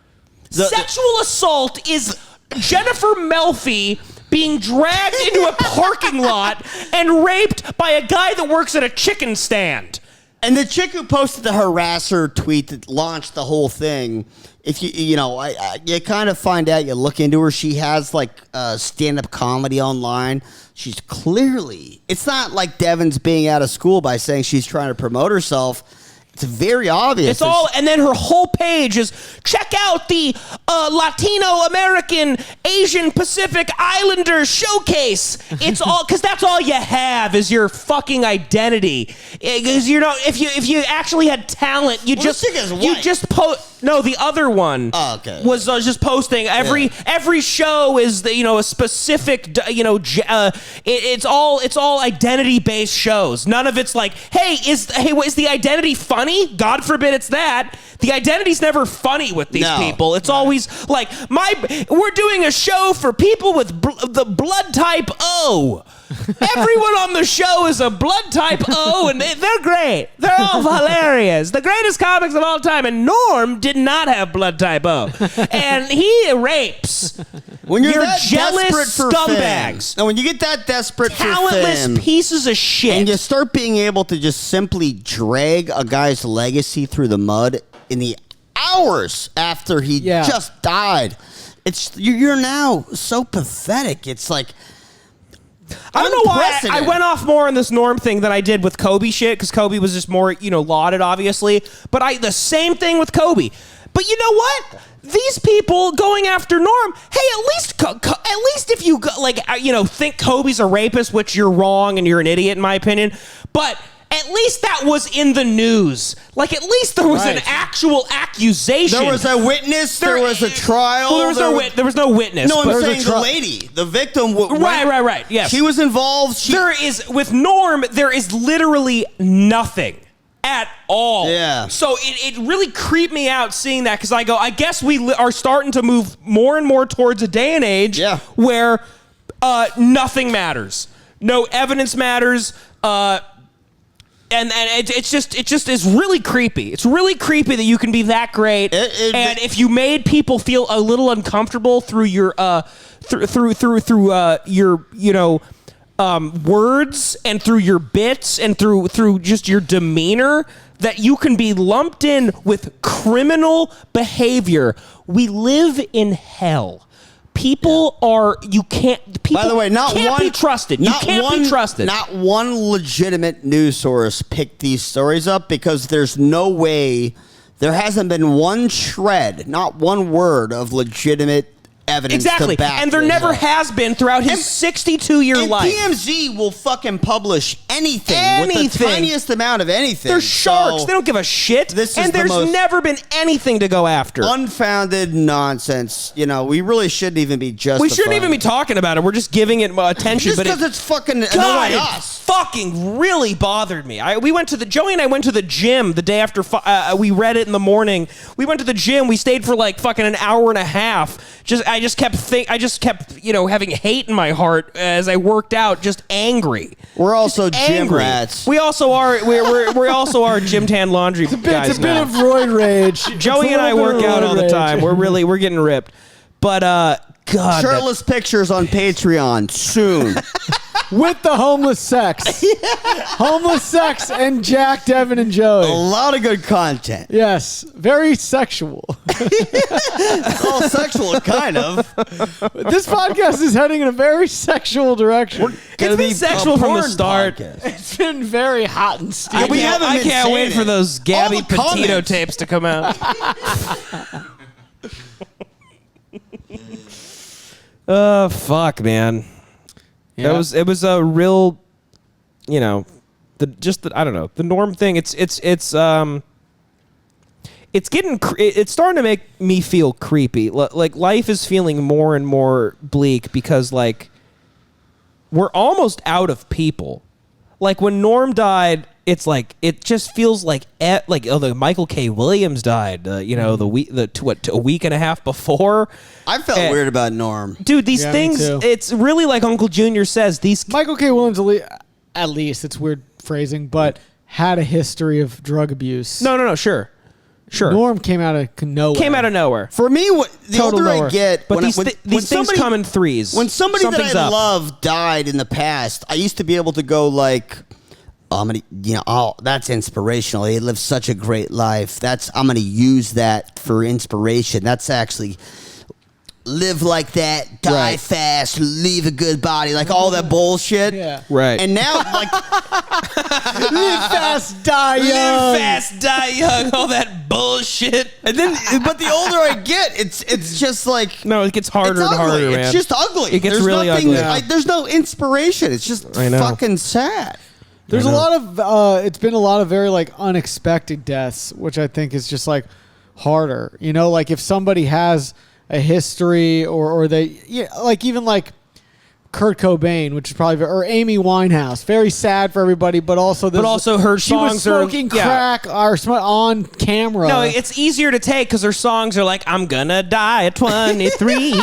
Sexual assault is Jennifer Melfi being dragged into a parking lot and raped by a guy that works at a chicken stand.
And the chick who posted the harasser tweet that launched the whole thing, if you kind of find out, you look into her, she has like stand-up comedy online. She's clearly, it's not like Devan's being out of school by saying she's trying to promote herself. It's very obvious.
It's all, and then her whole page is, check out the Latino American Asian Pacific Islander showcase. It's all, because that's all you have is your fucking identity. Because if you actually had talent, you just post. No, the other one was just posting every show is a specific it's all identity based shows. None of it's like, is the identity funny? God forbid it's that. The identity's never funny with these people. It's always like we're doing a show for people with the blood type O. Everyone on the show is a blood type O, and they're great. They're all hilarious. The greatest comics of all time. And Norm did not have blood type O, and he rapes.
When you're
that jealous scumbags.
And when you get that desperate
talentless
for fame,
pieces of shit,
and you start being able to just simply drag a guy's legacy through the mud in the hours after he just died, you're now so pathetic. It's like,
I don't know why I went off more on this Norm thing than I did with Kobe shit, because Kobe was just more, lauded, obviously. But the same thing with Kobe. But you know what? These people going after Norm, hey, at least if you think Kobe's a rapist, which you're wrong and you're an idiot in my opinion, but at least that was in the news. Like, at least there was an actual accusation.
There was a witness. There was a trial.
Well, there was no witness.
No, I'm saying the lady, the victim.
Right. Yes,
she was involved.
With Norm, there is literally nothing at all.
Yeah.
So it really creeped me out seeing that, because I guess we are starting to move more and more towards a day and age where nothing matters. No evidence matters. And it just is really creepy. It's really creepy that you can be that great, and if you made people feel a little uncomfortable through your words and through your bits and through just your demeanor, that you can be lumped in with criminal behavior. We live in hell. People are, you can't, people
By the way,
can't be trusted. You can't be trusted.
Not one legitimate news source picked these stories up, because there's no way, there hasn't been one shred, not one word of legitimate evidence to back
and there
this
never
up.
has been throughout his 62-year life.
TMZ will fucking publish anything with the tiniest amount of anything.
They're sharks. They don't give a shit. There's never been anything to go after.
Unfounded nonsense. We really shouldn't even be justifying.
We shouldn't even be talking about it. We're just giving it attention.
Just because it's fucking annoying us.
Fucking really bothered me. Joey and I went to the gym the day after we read it in the morning. We went to the gym. We stayed for like fucking an hour and a half. I just kept having hate in my heart as I worked out, just angry.
We're also
Just
gym
angry.
rats.
We also are. We also are gym tan laundry guys
It's a bit
now.
of roid rage.
Joey and I work out all the time. We're getting ripped. But God,
Shirtless pictures on Patreon soon.
With the homeless sex. Homeless sex and Jack, Devin, and
A
Joey.
lot of good content.
Yes. Very sexual.
It's all sexual, kind of.
This podcast is heading in a very sexual direction.
it's been sexual from the start.
It's been very hot and steamy.
I can't wait
saying
for
it.
those Gabby
All the
Petito
comments.
tapes to come out. Fuck, man.
Yeah.
It was a real, I don't know, the norm thing. It's getting it's starting to make me feel creepy. Like life is feeling more and more bleak because like we're almost out of people. Like when Norm died, it's like it just feels like the Michael K. Williams died. A week and a half before.
I felt weird about Norm.
Dude, these
Yeah, me
things,
too.
it's really like Uncle Junior says.
Michael K. Williams, at least, it's weird phrasing, but had a history of drug abuse.
No, sure.
Norm came out of nowhere.
Came out of nowhere.
For me, the
Total
older
nowhere.
I get,
But
when
these things
somebody-
come in threes.
When somebody that
Something's
I
up.
love died in the past, I used to be able to go like, I'm gonna, that's inspirational. He lived such a great life. I'm gonna use that for inspiration. That's actually live like that, die
Right.
fast, leave a good body, like all that bullshit.
Yeah.
Right.
And now, like,
Live fast, die young.
Live fast, die young, all that bullshit.
but the older I get, it's just like.
No, it gets harder
It's
and
ugly.
harder, man.
It's just ugly.
It gets
There's
really
nothing,
ugly.
there's no inspiration. It's just
I know.
fucking sad.
There's a lot of it's been a lot of very like unexpected deaths, which I think is just like harder. Like if somebody has a history or they like even like Kurt Cobain, which is probably or Amy Winehouse, very sad for everybody, but also
her
she was
songs are-
smoking
yeah.
crack on camera.
No, it's easier to take because her songs are like, I'm gonna die at 23,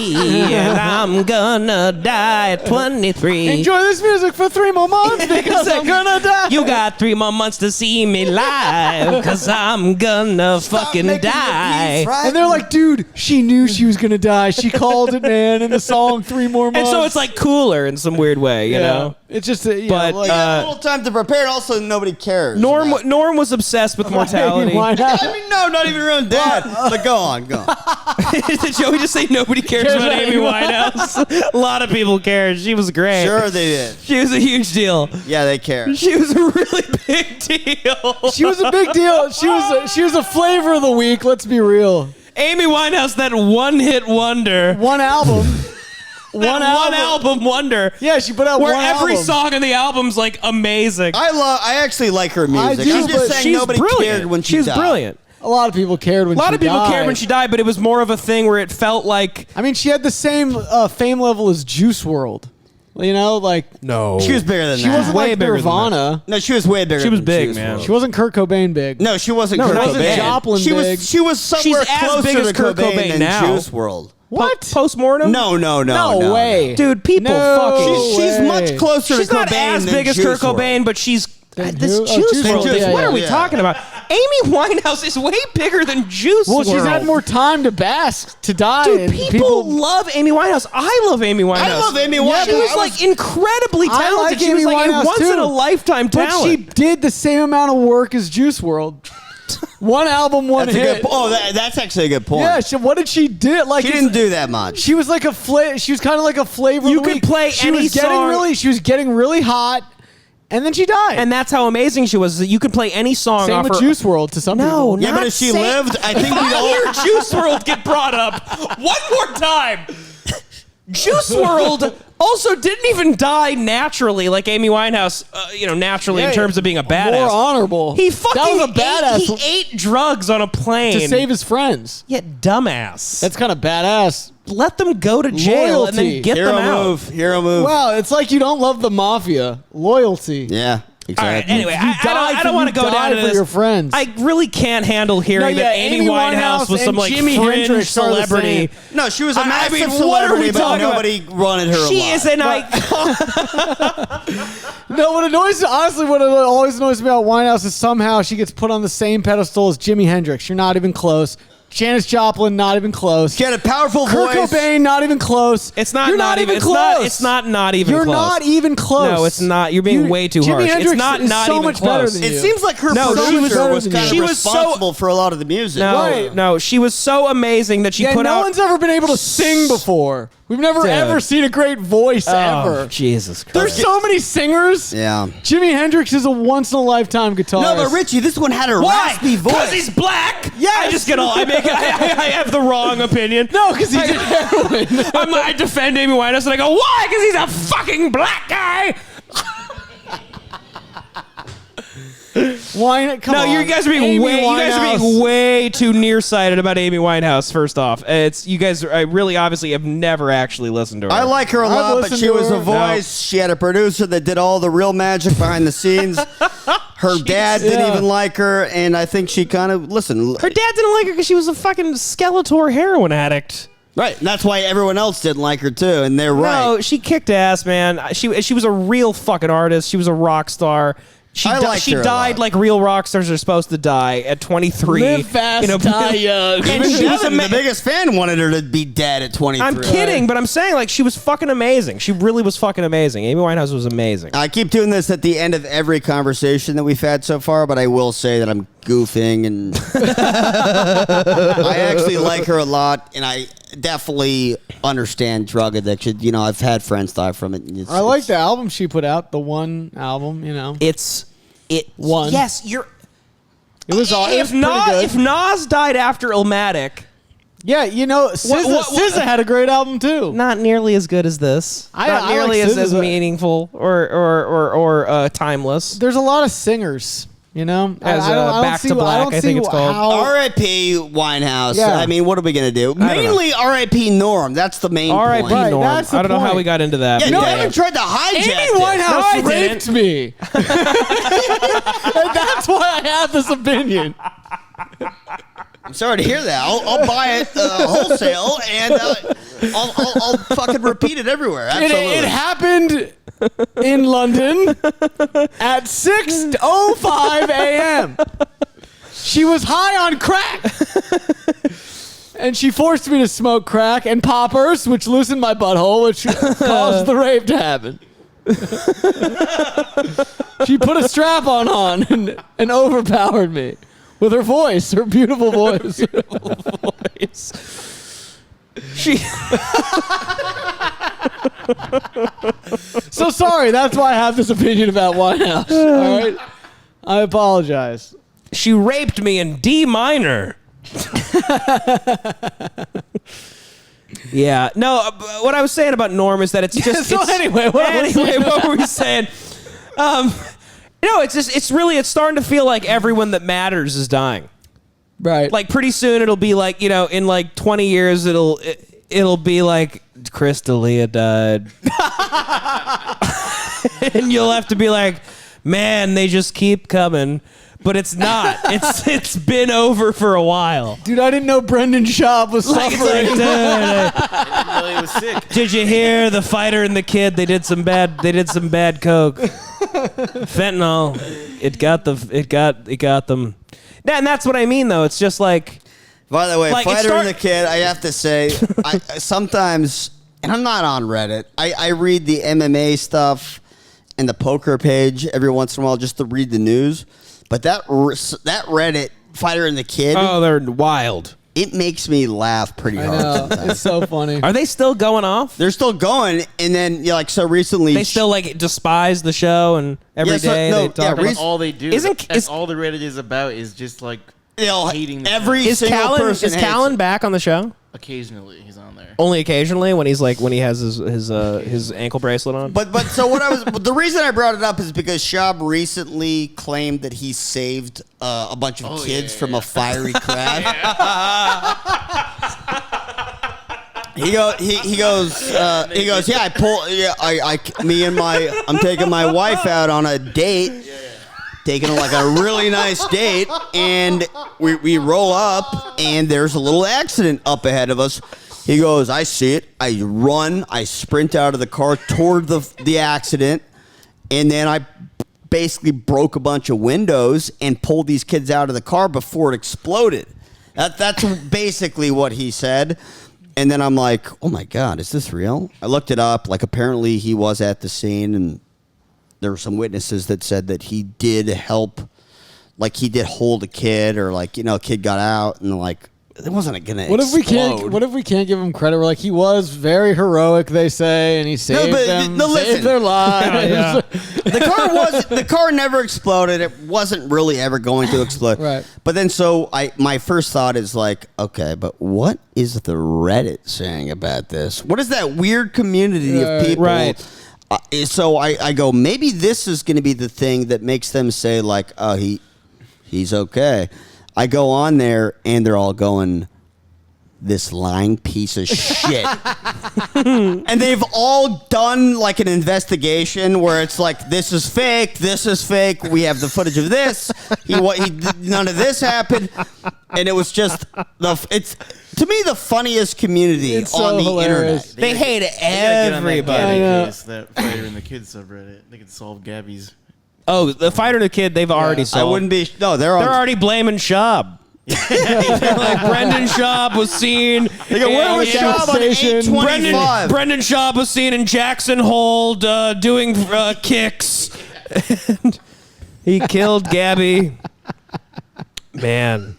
and I'm gonna die at 23.
Enjoy this music for 3 more months because I'm gonna die.
You got 3 more months to see me live because I'm gonna fucking
making your
die.
peace, right?
And they're like, dude, she knew she was gonna die. She called it, man. In the song, 3 more
And
months.
so it's like cooler in some weird way, you know?
It's just,
But,
like,
A little time to prepare, and also nobody cares.
Norm
about-
was obsessed with mortality.
Winehouse.
I mean, no, not even her own dad. But go on.
Did Joey just say nobody cares about Amy Winehouse? A lot of people cared. She was great.
Sure, they did.
She was a huge deal.
Yeah, they care.
She was a really big deal.
She was a big deal. She was a flavor of the week. Let's be real.
Amy Winehouse, that one-hit wonder.
One album.
One album wonder.
Yeah, she put out
where
one
every
album.
song on the album's like amazing.
I actually like her music.
do,
I'm
but
just saying
She's
nobody
brilliant.
cared when she
was
died.
brilliant.
A lot of people cared when she
A lot of people
died.
cared when she died, but it was more of a thing where it felt like
I mean, she had the same fame level as Juice WRLD. Like
no.
She was bigger than
she
that.
wasn't
Way
like
bigger than
Nirvana.
No, she was way bigger.
She was
than
big,
Juice
man.
WRLD.
She wasn't Kurt Cobain big.
No, she wasn't.
No,
Kurt
she wasn't
Cobain.
Joplin
she
big.
was. She was somewhere
She's as
closer
big as
to
Kurt Cobain
than
now.
Juice WRLD.
What?
Postmortem?
No.
No way.
Dude, people
No
fucking.
She's
way.
much closer
She's
to
not
Cobain
as
than
big as
Juice
Kurt
WRLD.
Cobain, but she's.
Than
This
who? Oh,
Juice
Juice
WRLD.
WRLD, yeah,
What are we
yeah.
talking about? Amy Winehouse is way bigger than Juice
Well,
WRLD.
she's had more time to bask, to die.
Dude,
and
people love Amy Winehouse. I love Amy Winehouse.
I love Amy Winehouse.
She was
I
like incredibly
I
talented.
like
She was
Amy
like a
Winehouse,
once in
too.
a lifetime
But
talent.
she did the same amount of work as Juice WRLD. One album, one
That's a
hit.
good. That's actually a good point.
Yeah, what did she do? Like
she didn't do that much.
She was like she was kind of like a flavor.
You
of the
could
week.
play
she
any
was getting
song-
She was getting really hot, and then she died.
and that's how amazing she was. That you could play any song
same
off
with
her.
Juice WRLD to some
No,
people.
Yeah, but if she lived, I think we'd
I
all.
hear Juice WRLD get brought up one more time. Juice WRLD also didn't even die naturally like Amy Winehouse, naturally in
Yeah,
terms of being a badass.
More honorable.
He fucking
that was a badass
He ate drugs on a plane
to save his friends.
Yeah, dumbass.
That's kind of badass.
Let them go to jail and
Loyalty.
then get
Hero
them out.
move. Hero move.
Well, it's like you don't love the mafia. Loyalty.
Yeah. Exactly.
All right, anyway,
died
I don't want to go down to
for
this.
your friends.
I really can't handle hearing that Amy Winehouse was some like
Jimi
fringe
Hendrix are the
celebrity.
same.
No, she was a massive
I mean,
celebrity,
what are we
but
talking
nobody wanted her
She
alive.
is an icon.
No, what always annoys me about Winehouse is somehow she gets put on the same pedestal as Jimi Hendrix. You're not even close. Janis Joplin, not even close.
She had a powerful
Kurt
voice.
Cobain, not even close.
It's not
You're
not even
close.
It's not even
You're
close.
not even close.
No, it's not. You're being way too
Jimi
harsh.
Hendrix
It's not
is
not
so
even
much better
close.
than
It
you.
seems like her
No,
producer was kind
she
of
was so-
responsible for a lot of the music.
No,
Right.
no, she was so amazing that she
Yeah,
put
no
out.
one's ever been able to sing before. We've never
Dude.
ever seen a great voice
Oh,
ever.
Jesus Christ.
There's so many singers.
Yeah.
Jimi Hendrix is a once in a lifetime guitarist.
No, but Richie, this one had a
Why?
raspy voice.
Because he's black.
Yes.
I just get all. I have the wrong opinion.
No, because he did heroin.
I defend Amy Winehouse and I go, why? Because he's a fucking black guy.
Wine, come on.
You guys are being
Amy
way way too nearsighted about Amy Winehouse. First off, you guys really obviously have never actually listened to her.
I like her a
I've
lot, but
listened
she
to
was
her.
a voice. She had a producer that did all the real magic behind the scenes. Her dad didn't
Yeah.
even like her, and I think she kind of listen.
Her dad didn't like her because she was a fucking Skeletor heroin addict.
Right, and that's why everyone else didn't like her too, and they're right.
No, she kicked ass, man. She was a real fucking artist. She was a rock star. She
liked her a
died
lot.
like real rock stars are supposed to die at 23.
Live fast, die young.
And
Even
she was
Devin,
ama-
the biggest fan, wanted her to be dead at 23.
I'm kidding, but I'm saying like she was fucking amazing. She really was fucking amazing. Amy Winehouse was amazing.
I keep doing this at the end of every conversation that we've had so far, but I will say that I'm goofing, and I actually like her a lot, and I definitely understand drug addiction. You know, I've had friends die from it. And
I like the album she put out, the one album, you know.
One. Yes, you're.
It was all. It was pretty good.
If Nas died after Illmatic,
Yeah, you know, SZA had a great album too.
not nearly as good as this.
I
Not
like
nearly as
SZA.
meaningful or timeless.
There's a lot of singers, you know.
As,
I don't
Back
see,
to Black,
don't
I think
see
it's called.
how-
R.I.P. Winehouse.
Yeah.
I mean, what are we gonna do?
don't know.
Mainly R.I.P. Norm. That's the main
R.I.P.
point.
Right,
Norm.
that's the
I don't know how
point.
we got into that.
Yeah,
but
no,
yeah.
Evan tried to hijack
Amy
this.
Winehouse
No, I
raped
didn't.
me. And that's why I have this opinion.
I'm sorry to hear that. I'll buy it wholesale, and I'll fucking repeat it everywhere. Absolutely.
It happened in London at 6:05 a.m. She was high on crack. And she forced me to smoke crack and poppers, which loosened my butthole, which caused the rape to happen. She put a strap-on and overpowered me with her voice, her beautiful voice.
She.
So sorry, that's why I have this opinion about Winehouse. All right? I apologize.
She raped me in D minor. Yeah. No, what I was saying about Norm is that it's just.
So
it's,
anyway,
what were we saying? It's starting to feel like everyone that matters is dying.
Right.
Like pretty soon it'll be like, you know, in like 20 years it'll be like Chris D'Elia died. And you'll have to be like, man, they just keep coming. But it's not. It's been over for a while.
Dude, I didn't know Brendan Schaub was
Like, it's
suffering.
like, dude,
I didn't know he was sick.
did you hear the fighter and the kid? They did some bad coke. Fentanyl. It got them. And that's what I mean though. It's just like,
By the way,
Like, it
Fighter
start-
and the Kid, I have to say, I sometimes, and I'm not on Reddit, I read the MMA stuff and the poker page every once in a while just to read the news. But that Reddit, Fighter and the Kid,
oh, they're wild.
it makes me laugh pretty
I
hard
know.
sometimes.
It's so funny.
Are they still going off?
They're still going, and then so recently
They still like despise the show and every
Yeah, so-
day
no,
they talk
yeah,
about.
Reese-
All they do.
Isn't-
That's
is-
all the Reddit is about is just like hating the
every
show.
Is
single person hates
Callan
it.
back on the show?
Occasionally he's on there.
Only occasionally when he has his ankle bracelet on.
But so the reason I brought it up is because Schaub recently claimed that he saved a bunch of kids from a fiery crash. He goes, yeah, I'm taking my wife out on a date. taking like a really nice date, and we roll up, and there's a little accident up ahead of us. He goes, I see it. I run. I sprint out of the car toward the accident, and then I basically broke a bunch of windows and pulled these kids out of the car before it exploded. That's basically what he said. And then I'm like, oh, my God, is this real? I looked it up. Like, apparently he was at the scene, and there were some witnesses that said that he did help. Like, he did hold a kid, or, like, a kid got out, and, like, it wasn't going to explode.
What if we can't give him credit? We're like, he was very heroic, they say, and he saved them, saved their lives.
The car never exploded. It wasn't really ever going to explode.
Right.
But then my first thought is like, okay, but what is the Reddit saying about this? What is that weird community of people?
Right.
So I go, maybe this is going to be the thing that makes them say like, oh, he's okay. I go on there, and they're all going, this lying piece of shit. And they've all done, like, an investigation where it's like, this is fake, we have the footage of this, none of this happened. And it was just, it's, to me, the funniest community
It's
on
so
the
hilarious.
internet. They hate
Everybody.
everybody.
That fighter in the kids subreddit. They could solve Gabby's.
Oh, the fighter and the kid, they've already
I
solved.
wouldn't be, no, they're
They're already blaming Schaub. They're like, Brendan Schaub was seen.
They go, where was Schaub on
Station.
825?
Brendan Schaub was seen in Jackson Hole doing kicks. And he killed Gabby. Man.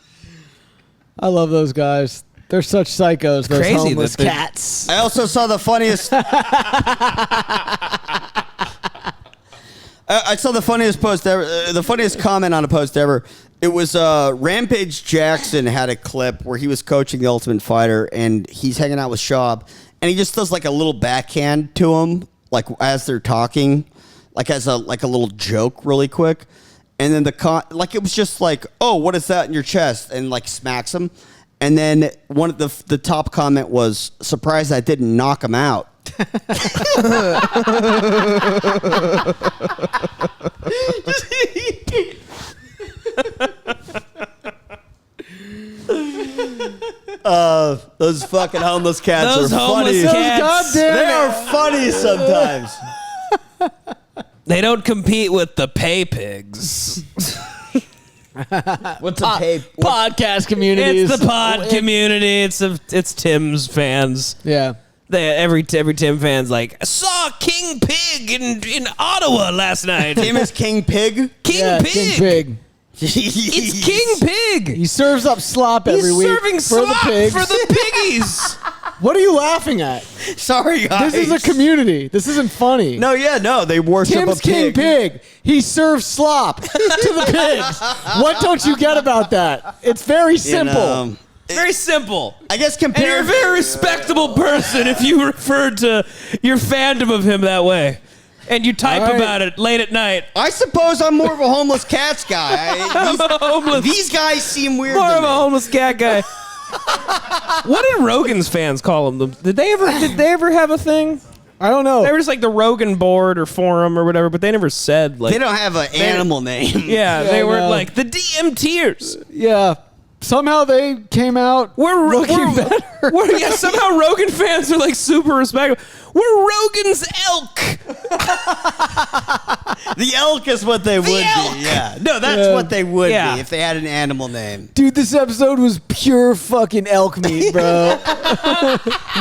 I love those guys. They're such psychos. Those
crazy
homeless
that they-
cats.
I also saw the funniest. I saw the funniest post ever. The funniest comment on a post ever. It was Rampage Jackson had a clip where he was coaching the Ultimate Fighter, and he's hanging out with Schaub, and he just does like a little backhand to him, like as they're talking, like as a little joke, really quick, and then like it was just like, oh, what is that in your chest, and like smacks him, and then one of the top comment was, surprised I didn't knock him out. Those fucking homeless cats
Those
are
homeless
funny.
cats.
Goddamn
They
it.
are funny sometimes.
They don't compete with the pay pigs.
What's a tape?
Podcast communities.
It's the pod community. It's Tim's fans.
Yeah.
Every Tim fan's like, I saw King Pig in Ottawa last night.
Tim is King Pig.
King Pig.
King Pig.
It's King Pig.
He serves up slop every
He's
week
serving
for
slop
the pigs.
for the piggies.
What are you laughing at?
Sorry, guys.
This is a community. This isn't funny.
No, they worship
Tim's
a pig.
King Pig. He serves slop to the pigs. What don't you get about that? It's very simple.
Very simple.
I guess
And you're a
compared.
very respectable person if you referred to your fandom of him that way. And you type
All right.
about it late at night.
I suppose I'm more of a homeless cats guy. These guys seem weird.
More
to
of a
me.
homeless cat guy. What did Rogan's fans call him? Did they ever have a thing?
I don't know.
They were just like the Rogan board or forum or whatever, but they never said like.
They don't have an animal name.
Yeah, they were
no.
like the DMTers.
Yeah. Somehow they came out looking better.
Somehow Rogan fans are like super respectful. We're Rogan's elk.
The elk is what they would
elk!
be. Yeah. No, that's
Yeah.
what they would
Yeah.
be if they had an animal name.
Dude, this episode was pure fucking elk meat, bro.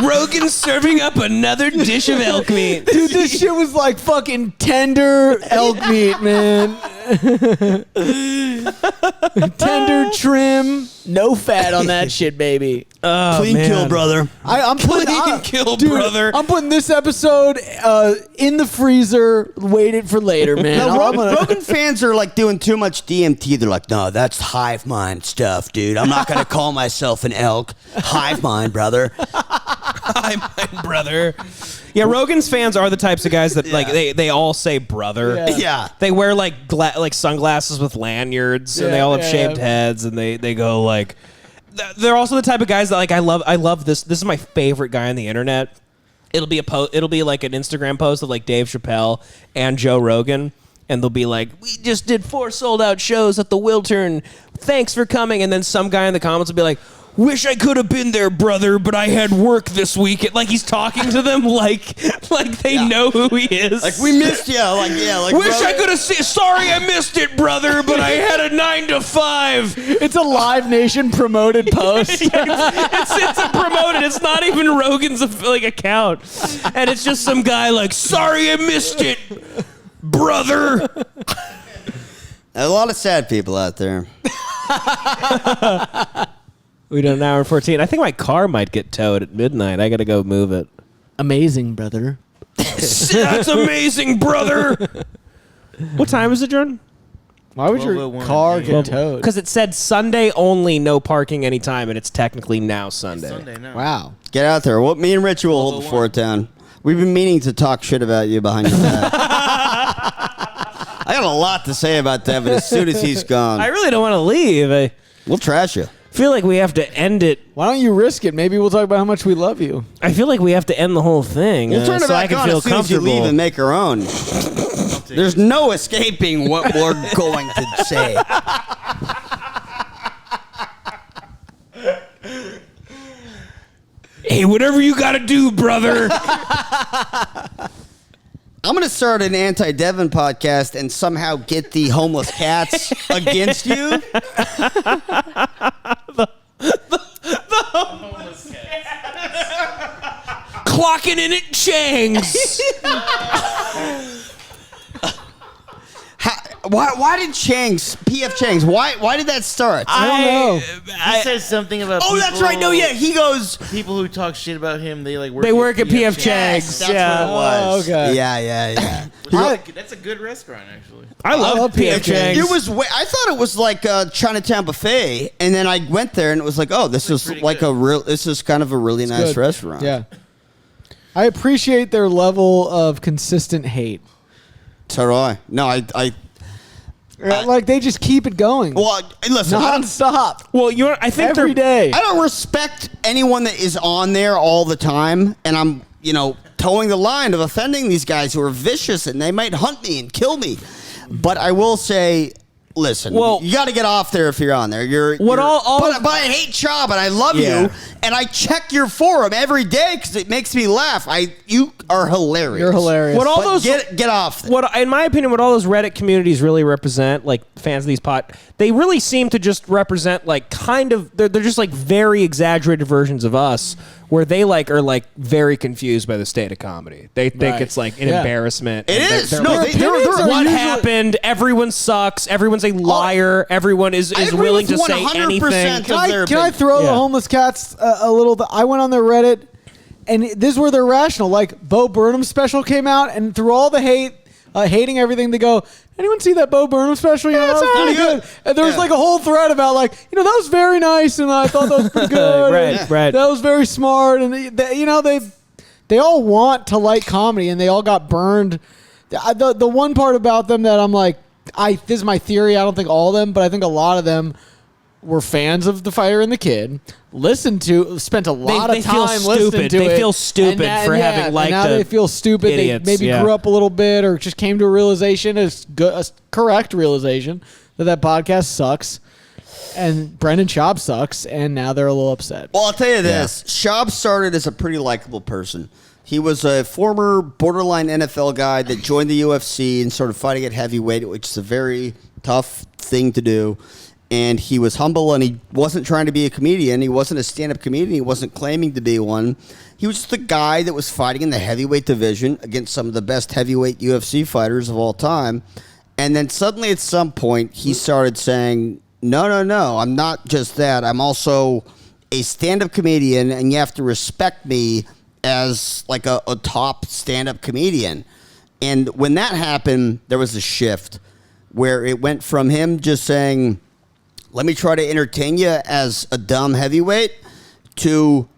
Rogan's serving up another dish of elk meat.
Dude, this shit was like fucking tender elk meat, man. Tender trim, no fat on that shit, baby.
Oh,
Clean
man.
kill, brother.
I'm putting
Clean kill,
dude,
brother.
I'm putting this episode in the freezer, waited for later, man.
No,
I'm gonna-
Rogan fans are like doing too much DMT. They're like, no, that's hive mind stuff, dude. I'm not going to call myself an elk. Hive mind, brother.
Hi, my brother. Yeah, Rogan's fans are the types of guys that like they all say brother.
Yeah.
Yeah.
They wear like sunglasses with lanyards, and they all have
Yeah,
shaved
yeah.
heads, and they go like. They're also the type of guys that like I love this. This is my favorite guy on the internet. It'll be like an Instagram post of like Dave Chappelle and Joe Rogan, and they'll be like, we just did 4 sold-out shows at the Wiltern. Thanks for coming. And then some guy in the comments will be like, wish I could have been there, brother, but I had work this week. Like he's talking to them like they know who he is.
Like, we missed you. Like,
wish
brother.
I could have seen. Sorry, I missed it, brother, but I had a 9 to 5.
It's a Live Nation promoted post.
It's a promoted. It's not even Rogan's account, and it's just some guy like, sorry, I missed it, brother.
A lot of sad people out there.
We done an hour and 14. I think my car might get towed at midnight. I got to go move it.
Amazing, brother.
That's amazing, brother. What time is it, Jordan?
Why would your
12:01
car get
a.m.
towed?
Because it said Sunday only, no parking anytime, and it's technically now Sunday.
Sunday now.
Wow.
Get out there. What me and Rich will hold the fort down. We've been meaning to talk shit about you behind your back. I got a lot to say about Devin as soon as he's gone.
I really don't want to leave. I
We'll trash you.
feel like we have to end it.
Why don't you risk it? Maybe we'll talk about how much we love you.
I feel like we have to end the whole thing
We'll turn it
so I
back
can
on
feel
as soon as you
comfortable.
leave and make our own. There's no escaping what we're going to say.
Hey, whatever you got to do, brother.
I'm going to start an anti-Devin podcast and somehow get the homeless cats against you.
Clocking in at Chang's.
Why did Chang's, PF Chang's, why did that start?
I don't know.
He says something about.
Oh, that's right. No, yeah, he goes.
People who talk shit about him, they like work.
They work at PF
Yes,
Chang's.
that's
Yeah.
what it was.
Oh, okay.
Yeah.
That's a good restaurant, actually.
I love PF Chang's.
It was. I thought it was like a Chinatown buffet, and then I went there, and it was like, oh, this is
pretty
like
good.
a real. This is kind of a really nice
Good.
restaurant.
Yeah. I appreciate their level of consistent hate.
So do I. No, I
Like they just keep it going.
well, listen.
Non-stop.
Well, I think
Every day.
I don't respect anyone that is on there all the time, and I'm, towing the line of offending these guys who are vicious and they might hunt me and kill me. But I will say, listen,
Well-
you got to get off there if you're on there. But I hate Schaub and I love
Yeah.
you, and I check your forum every day because it makes me laugh. You are hilarious.
You're hilarious.
What all
But
those
get off there.
What, in my opinion, what all those Reddit communities really represent, like fans of these they really seem to just represent like kind of they're just like very exaggerated versions of us, where they are very confused by the state of comedy. They think
Right.
it's like an
Yeah.
embarrassment.
It
and
is.
they're
No,
like,
they're
opinions are
what
usually-
happened? Everyone sucks. Everyone's a liar. Everyone is
I agree
willing
with
to say
100%
anything.
of their
Can I
big-
throw the
Yeah.
homeless cats a little bit? I went on their Reddit, and this is where they're rational. Like, Bo Burnham's special came out, and through all the hate, hating everything, they go, anyone see that Bo Burnham special? That was pretty good. And there was like a whole thread about that was very nice, and I thought that was pretty good.
Right.
That was very smart, and they all want to like comedy, and they all got burned. The one part about them that I'm like, this is my theory. I don't think all of them, but I think a lot of them were fans of The Fighter and the Kid. Spent a lot
They
of
feel
time listening
stupid.
to it.
They feel stupid
and
for having
and
liked
now
the
they feel stupid.
idiots,
They maybe
yeah.
grew up a little bit, or just came to a realization, a correct realization that podcast sucks, and Brendan Schaub sucks, and now they're a little upset.
Well, I'll tell you this. Schaub started as a pretty likable person. He was a former borderline NFL guy that joined the UFC and started fighting at heavyweight, which is a very tough thing to do. And he was humble, and he wasn't trying to be a comedian. He wasn't a stand-up comedian. He wasn't claiming to be one. He was just a guy that was fighting in the heavyweight division against some of the best heavyweight UFC fighters of all time. And then suddenly at some point, he started saying, no, I'm not just that. I'm also a stand-up comedian, and you have to respect me as like a top stand-up comedian. And when that happened, there was a shift where it went from him just saying, let me try to entertain you as a dumb heavyweight, to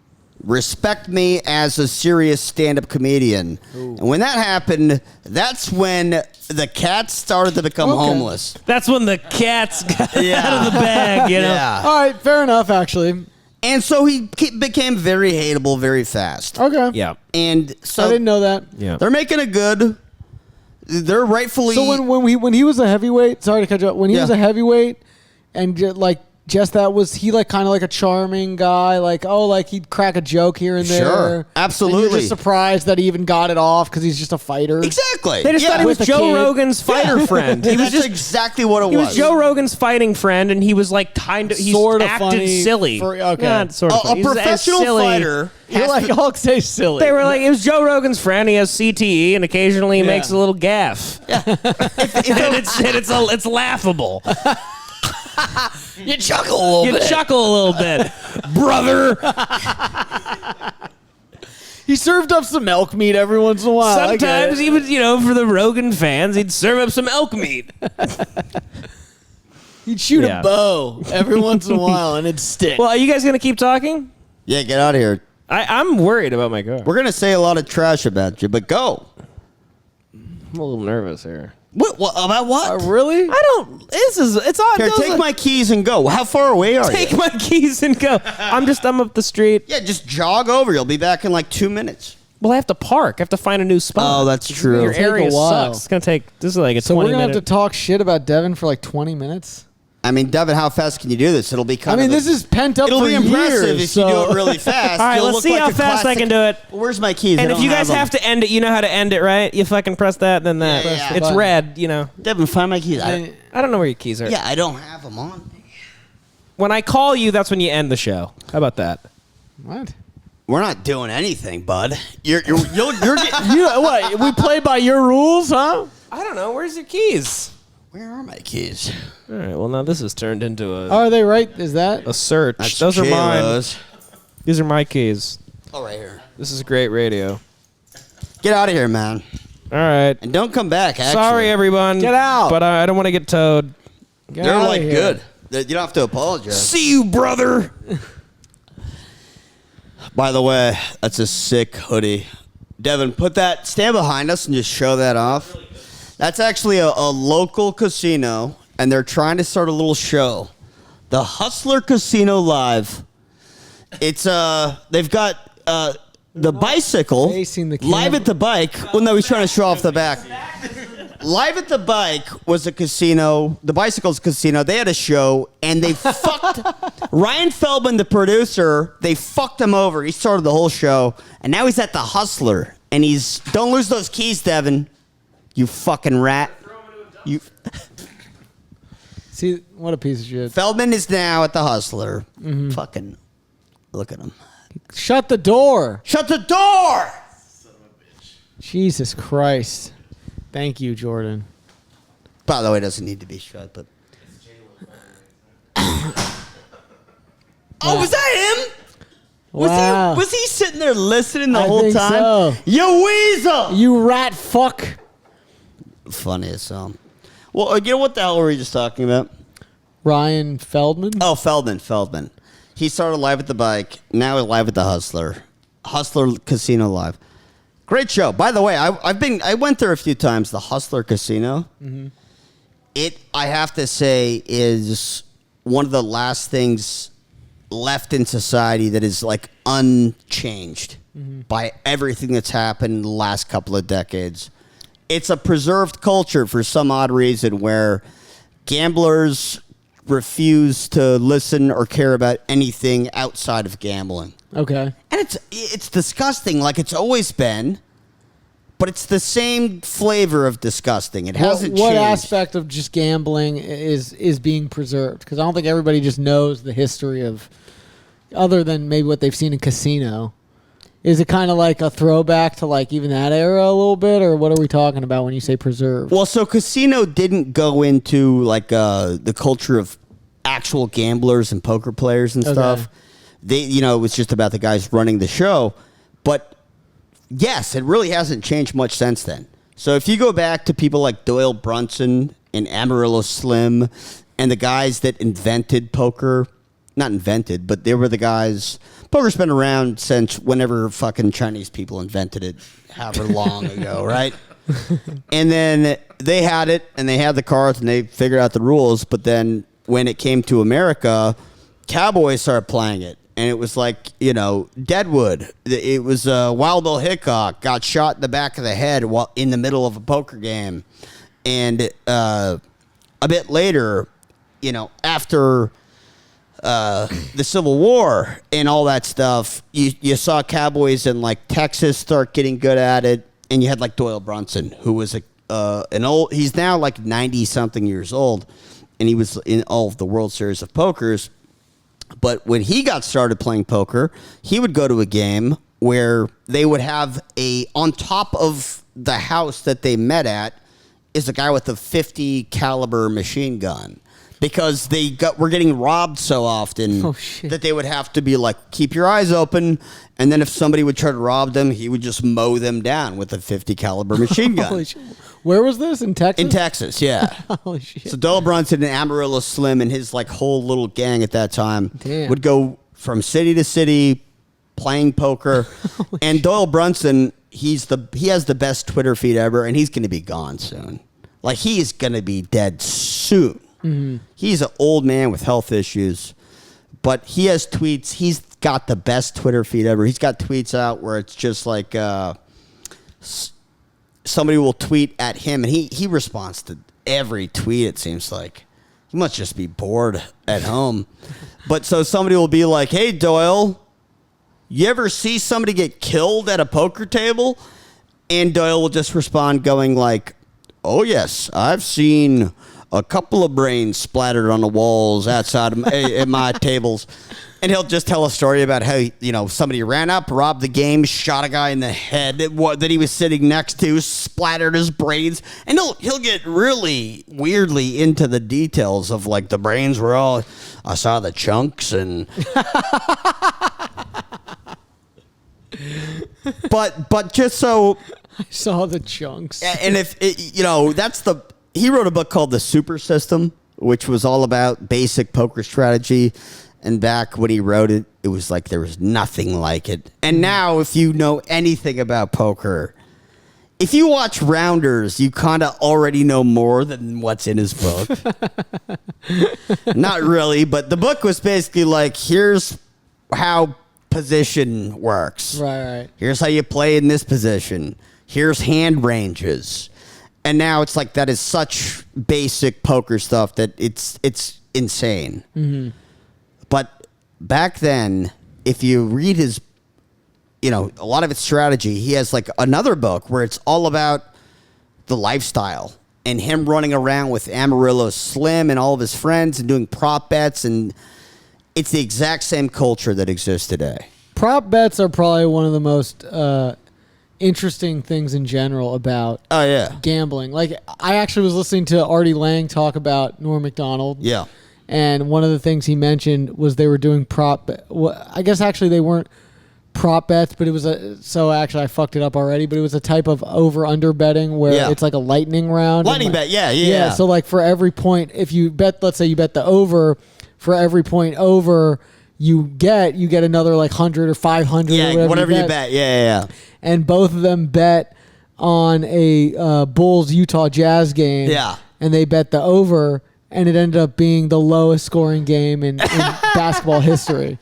respect me as a serious stand-up comedian. Ooh. And when that happened, that's when the cats started to become homeless.
That's when the cats got out of the bag,
Yeah.
All right, fair enough, actually.
And so he became very hateable very fast.
Okay.
Yeah.
And so
I didn't know that.
Yeah.
they're making a good... they're rightfully.
So when he was a heavyweight, sorry to cut you off. When he was a heavyweight, and just that was he like kind of like a charming guy, like he'd crack a joke here and there.
Sure, absolutely.
And you're just surprised that he even got it off because he's just a fighter.
Exactly.
They just thought he was
With a
Joe
kid.
Rogan's fighter friend. He was
That's
just
exactly what it
he
was.
was Joe Rogan's fighting friend, and he was like he
Sorta
acted
funny
silly.
okay.
Not sort of
A
funny. He was as
professional
silly.
fighter.
You're like, I'll say silly.
They were like, it was Joe Rogan's friend. He has CTE, and occasionally he makes a little gaff. Yeah. and it's laughable.
You chuckle a little bit.
You chuckle a little bit, brother.
He served up some elk meat every once in a while.
Sometimes he would, for the Rogan fans, he'd serve up some elk meat.
he'd shoot a bow every once in a while, and it'd stick.
Well, are you guys going to keep talking?
Yeah, get out of here.
I'm worried about my car.
We're going to say a lot of trash about you, but go.
I'm a little nervous here.
What about what?
Really?
It's odd.
Here, take my keys and go. How far away are you?
Take my keys and go. I'm up the street.
Yeah, just jog over. You'll be back in like 2 minutes.
Well, I have to park. I have to find a new spot.
Oh, that's true.
Your
It'll take
area
a while.
sucks. It's going to take, this is like a
So
20
we're gonna
minute.
have to talk shit about Devin for like 20 minutes.
I mean, Devin, how fast can you do this? It'll be kind
I mean,
of
this is pent up
It'll
for
be impressive
years,
if you do it really fast.
All right,
You'll
let's
look
see
like
how
a
fast I
classic-
can do it.
Where's my keys?
And
I
if
don't
you guys
them.
have to end it, you know how to end it, right? You fucking press that, then that.
Yeah, yeah.
It's
Button.
red,
Devin, find my keys.
I don't know where your keys are.
Yeah, I don't have them on me.
When I call you, that's when you end the show. How about that?
What?
We're not doing anything, bud. You're getting.
What? We play by your rules, huh?
I don't know. Where's your keys?
Where are my keys?
All right. Well, now this has turned into
Are they right? Is that?
a search.
That's
Those are mine.
J-Lo's.
These are my keys.
Oh, right here.
This is great radio.
Get out of here, man,
All right.
and don't come back. Actually.
Sorry, everyone.
Get out.
But I don't want to get towed.
Get
They're
outta
like
here.
good. You don't have to apologize.
See you, brother.
By the way, that's a sick hoodie. Devin, stand behind us and just show that off. That's actually a local casino, and they're trying to start a little show. The Hustler Casino Live. It's, they've got the bicycle
Facing the
live
camera.
at the bike. Well, no, he's trying to show off the back. Live at the Bike was a casino. The Bicycle's casino. They had a show, and they fucked Ryan Feldman, the producer. They fucked him over. He started the whole show, and now he's at the Hustler. And don't lose those keys, Devin. You fucking rat. You.
See, what a piece of shit.
Feldman is now at the Hustler. Fucking look at him.
Shut the door.
Shut the door.
Jesus Christ. Thank you, Jordan.
By the way, it doesn't need to be shut, but. Oh, was that him?
Wow.
Was he sitting there listening the
I
whole
think
time?
so.
You weasel!
You rat fuck.
Funny as hell. Well, you know what the hell were we just talking about?
Ryan Feldman.
Oh, Feldman. He started live at the Bike. Now he's live at the Hustler. Hustler Casino Live. Great show. By the way, I went there a few times. The Hustler Casino. It, I have to say, is one of the last things left in society that is like unchanged by everything that's happened in the last couple of decades. It's a preserved culture for some odd reason where gamblers refuse to listen or care about anything outside of gambling.
Okay.
And it's disgusting like it's always been, but it's the same flavor of disgusting. It hasn't
What
changed.
aspect of just gambling is being preserved? Because I don't think everybody just knows the history of, other than maybe what they've seen in casino. Is it kind of like a throwback to like even that era a little bit, or what are we talking about when you say preserved?
Well, so casino didn't go into like the culture of actual gamblers and poker players and stuff. They, it was just about the guys running the show. But yes, it really hasn't changed much since then. So if you go back to people like Doyle Brunson and Amarillo Slim and the guys that invented poker, not invented, but they were the guys. Poker's been around since whenever fucking Chinese people invented it, however long ago, right? And then they had it, and they had the cards, and they figured out the rules. But then when it came to America, cowboys started playing it, and it was like, Deadwood. It was Wild Bill Hickok got shot in the back of the head while in the middle of a poker game. And a bit later, after the Civil War and all that stuff, you saw cowboys in like Texas start getting good at it, and you had like Doyle Brunson, who was he's now like 90-something years old, and he was in all of the World Series of Pokers. But when he got started playing poker, he would go to a game where they would have on top of the house that they met at is a guy with a .50 caliber machine gun, because were getting robbed so often that they would have to be like, keep your eyes open. And then if somebody would try to rob them, he would just mow them down with a .50 caliber machine gun.
Holy shit. Where was this? In Texas?
In Texas, yeah.
Holy shit.
So Doyle Brunson and Amarillo Slim and his like whole little gang at that time would go from city to city playing poker. And Doyle Brunson, he has the best Twitter feed ever, and he's going to be gone soon. Like, he is going to be dead soon. Mm-hmm. He's an old man with health issues, but he has tweets. He's got the best Twitter feed ever. He's got tweets out where it's just like somebody will tweet at him, and he responds to every tweet, it seems like. He must just be bored at home. But so somebody will be like, hey, Doyle, you ever see somebody get killed at a poker table? And Doyle will just respond going like, oh, yes, I've seen a couple of brains splattered on the walls outside of at my tables. And he'll just tell a story about how, somebody ran up, robbed the game, shot a guy in the head that he was sitting next to, splattered his brains. And he'll get really weirdly into the details of, like, the brains were all, I saw the chunks and... But just so...
I saw the chunks.
And if, he wrote a book called The Super System, which was all about basic poker strategy. And back when he wrote it, it was like there was nothing like it. And now, if you know anything about poker, if you watch Rounders, you kind of already know more than what's in his book. Not really, but the book was basically like, here's how position works.
Right.
Here's how you play in this position. Here's hand ranges. And now it's like that is such basic poker stuff that it's insane. Mm-hmm. But back then, if you read his, a lot of its strategy, he has like another book where it's all about the lifestyle and him running around with Amarillo Slim and all of his friends and doing prop bets. And it's the exact same culture that exists today.
Prop bets are probably one of the most interesting things in general about gambling. Like, I actually was listening to Artie Lang talk about Norm Macdonald.
Yeah.
And one of the things he mentioned was they were doing I guess actually they weren't prop bets, but it was actually I fucked it up already, but it was a type of over-under betting where it's like a lightning round.
Lightning bet, yeah.
So like for every point, if you bet, let's say you bet the over, for every point over you get another like 100 or 500 or
whatever you bet. Yeah.
And both of them bet on a Bulls Utah Jazz game.
Yeah.
And they bet the over, and it ended up being the lowest scoring game in basketball history.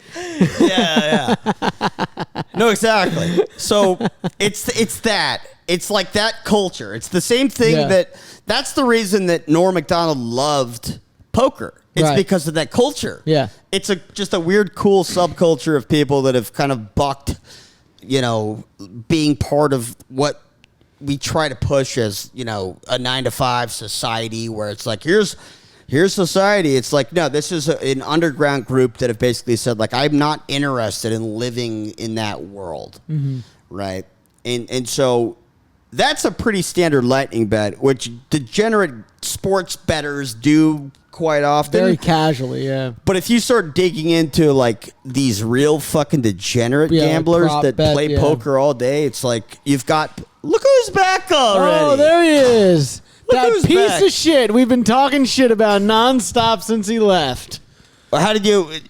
Yeah. No, exactly. So it's that. It's like that culture. It's the same thing that's the reason that Norm Macdonald loved poker. It's because of that culture.
Yeah.
It's just a weird, cool subculture of people that have kind of bucked, being part of what we try to push as, a 9-to-5 society where it's like, here's society. It's like, no, this is an underground group that have basically said, like, I'm not interested in living in that world. Mm-hmm. Right. And so that's a pretty standard lightning bet, which degenerate sports bettors do quite often.
Very casually, yeah.
But if you start digging into like these real fucking degenerate gamblers
like
that play poker all day, it's like you've got, look who's back already.
Oh, there he is. That
who's
piece
back.
of shit we've been talking shit about nonstop since he left.
How did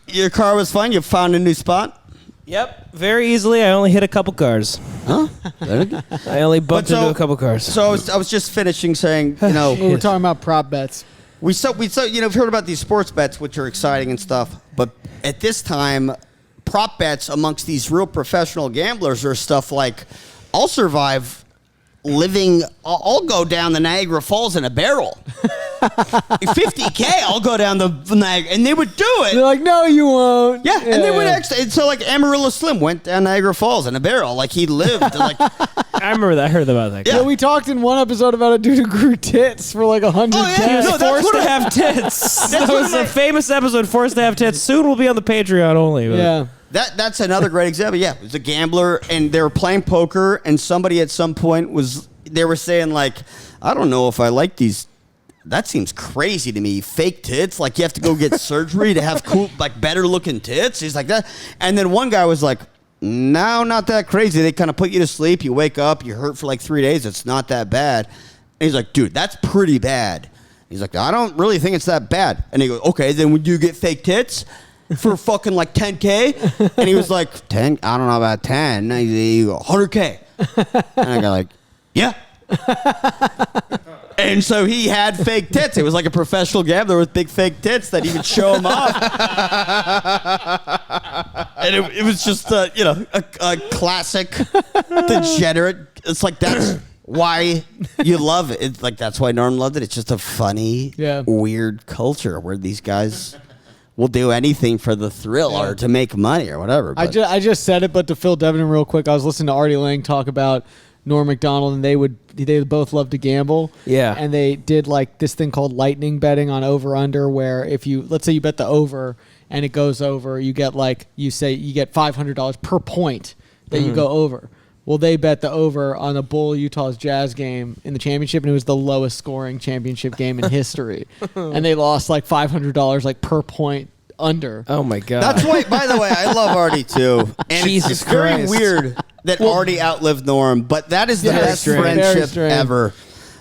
your car was fine? You found a new spot?
Yep, very easily. I only hit a couple cars.
Huh?
I only bumped into a couple cars.
So I was just finishing saying,
We're talking about prop bets.
we've heard about these sports bets, which are exciting and stuff. But at this time, prop bets amongst these real professional gamblers are stuff like, I'll survive living, I'll go down the Niagara Falls in a barrel. $50K, I'll go down the Niagara, and they would do it.
They're like, no, you won't.
Yeah, and they would actually. And so like Amarillo Slim went down Niagara Falls in a barrel, like he lived. Like
I remember that. I heard about that.
Yeah, we talked in one episode about a dude who grew tits for like 100
Oh, yeah.
days.
No, that's
Forced
what
to have tits. That
That's
was
what
a famous episode. Forced to have tits. Soon will be on the Patreon only. But.
Yeah.
that's another great example. Yeah, it was a gambler, and they were playing poker, and somebody at some point they were saying like, I don't know if I like these. That seems crazy to me. Fake tits, like you have to go get surgery to have cool, like better looking tits. He's like that, and then one guy was like, no, not that crazy. They kind of put you to sleep. You wake up, you hurt for like 3 days. It's not that bad. And he's like, dude, that's pretty bad. He's like, I don't really think it's that bad. And he goes, okay, then would you get fake tits for fucking like 10K? And he was like, 10? I don't know about 10. And he go, 100K. And I go like, yeah. And so he had fake tits. It was like a professional gambler with big fake tits that he would show them off. And it was just, a classic degenerate. It's like that's why you love it. It's like that's why Norm loved it. It's just a funny, weird culture where these guys will do anything for the thrill or to make money or whatever. But.
I just said it, but to fill Devin in real quick, I was listening to Artie Lang talk about Norm Macdonald, and they both love to gamble. Yeah. And they did like this thing called lightning betting on over-under, where if let's say you bet the over and it goes over, you get you get $500 per point that you go over. Well, they bet the over on a Bull Utah's Jazz game in the championship, and it was the lowest scoring championship game in history. And they lost like $500 like per point under.
Oh my God.
That's why, by the way, I love Artie too. And
Jesus
it's very
Christ.
weird that Artie outlived Norm, but that is the best friendship ever.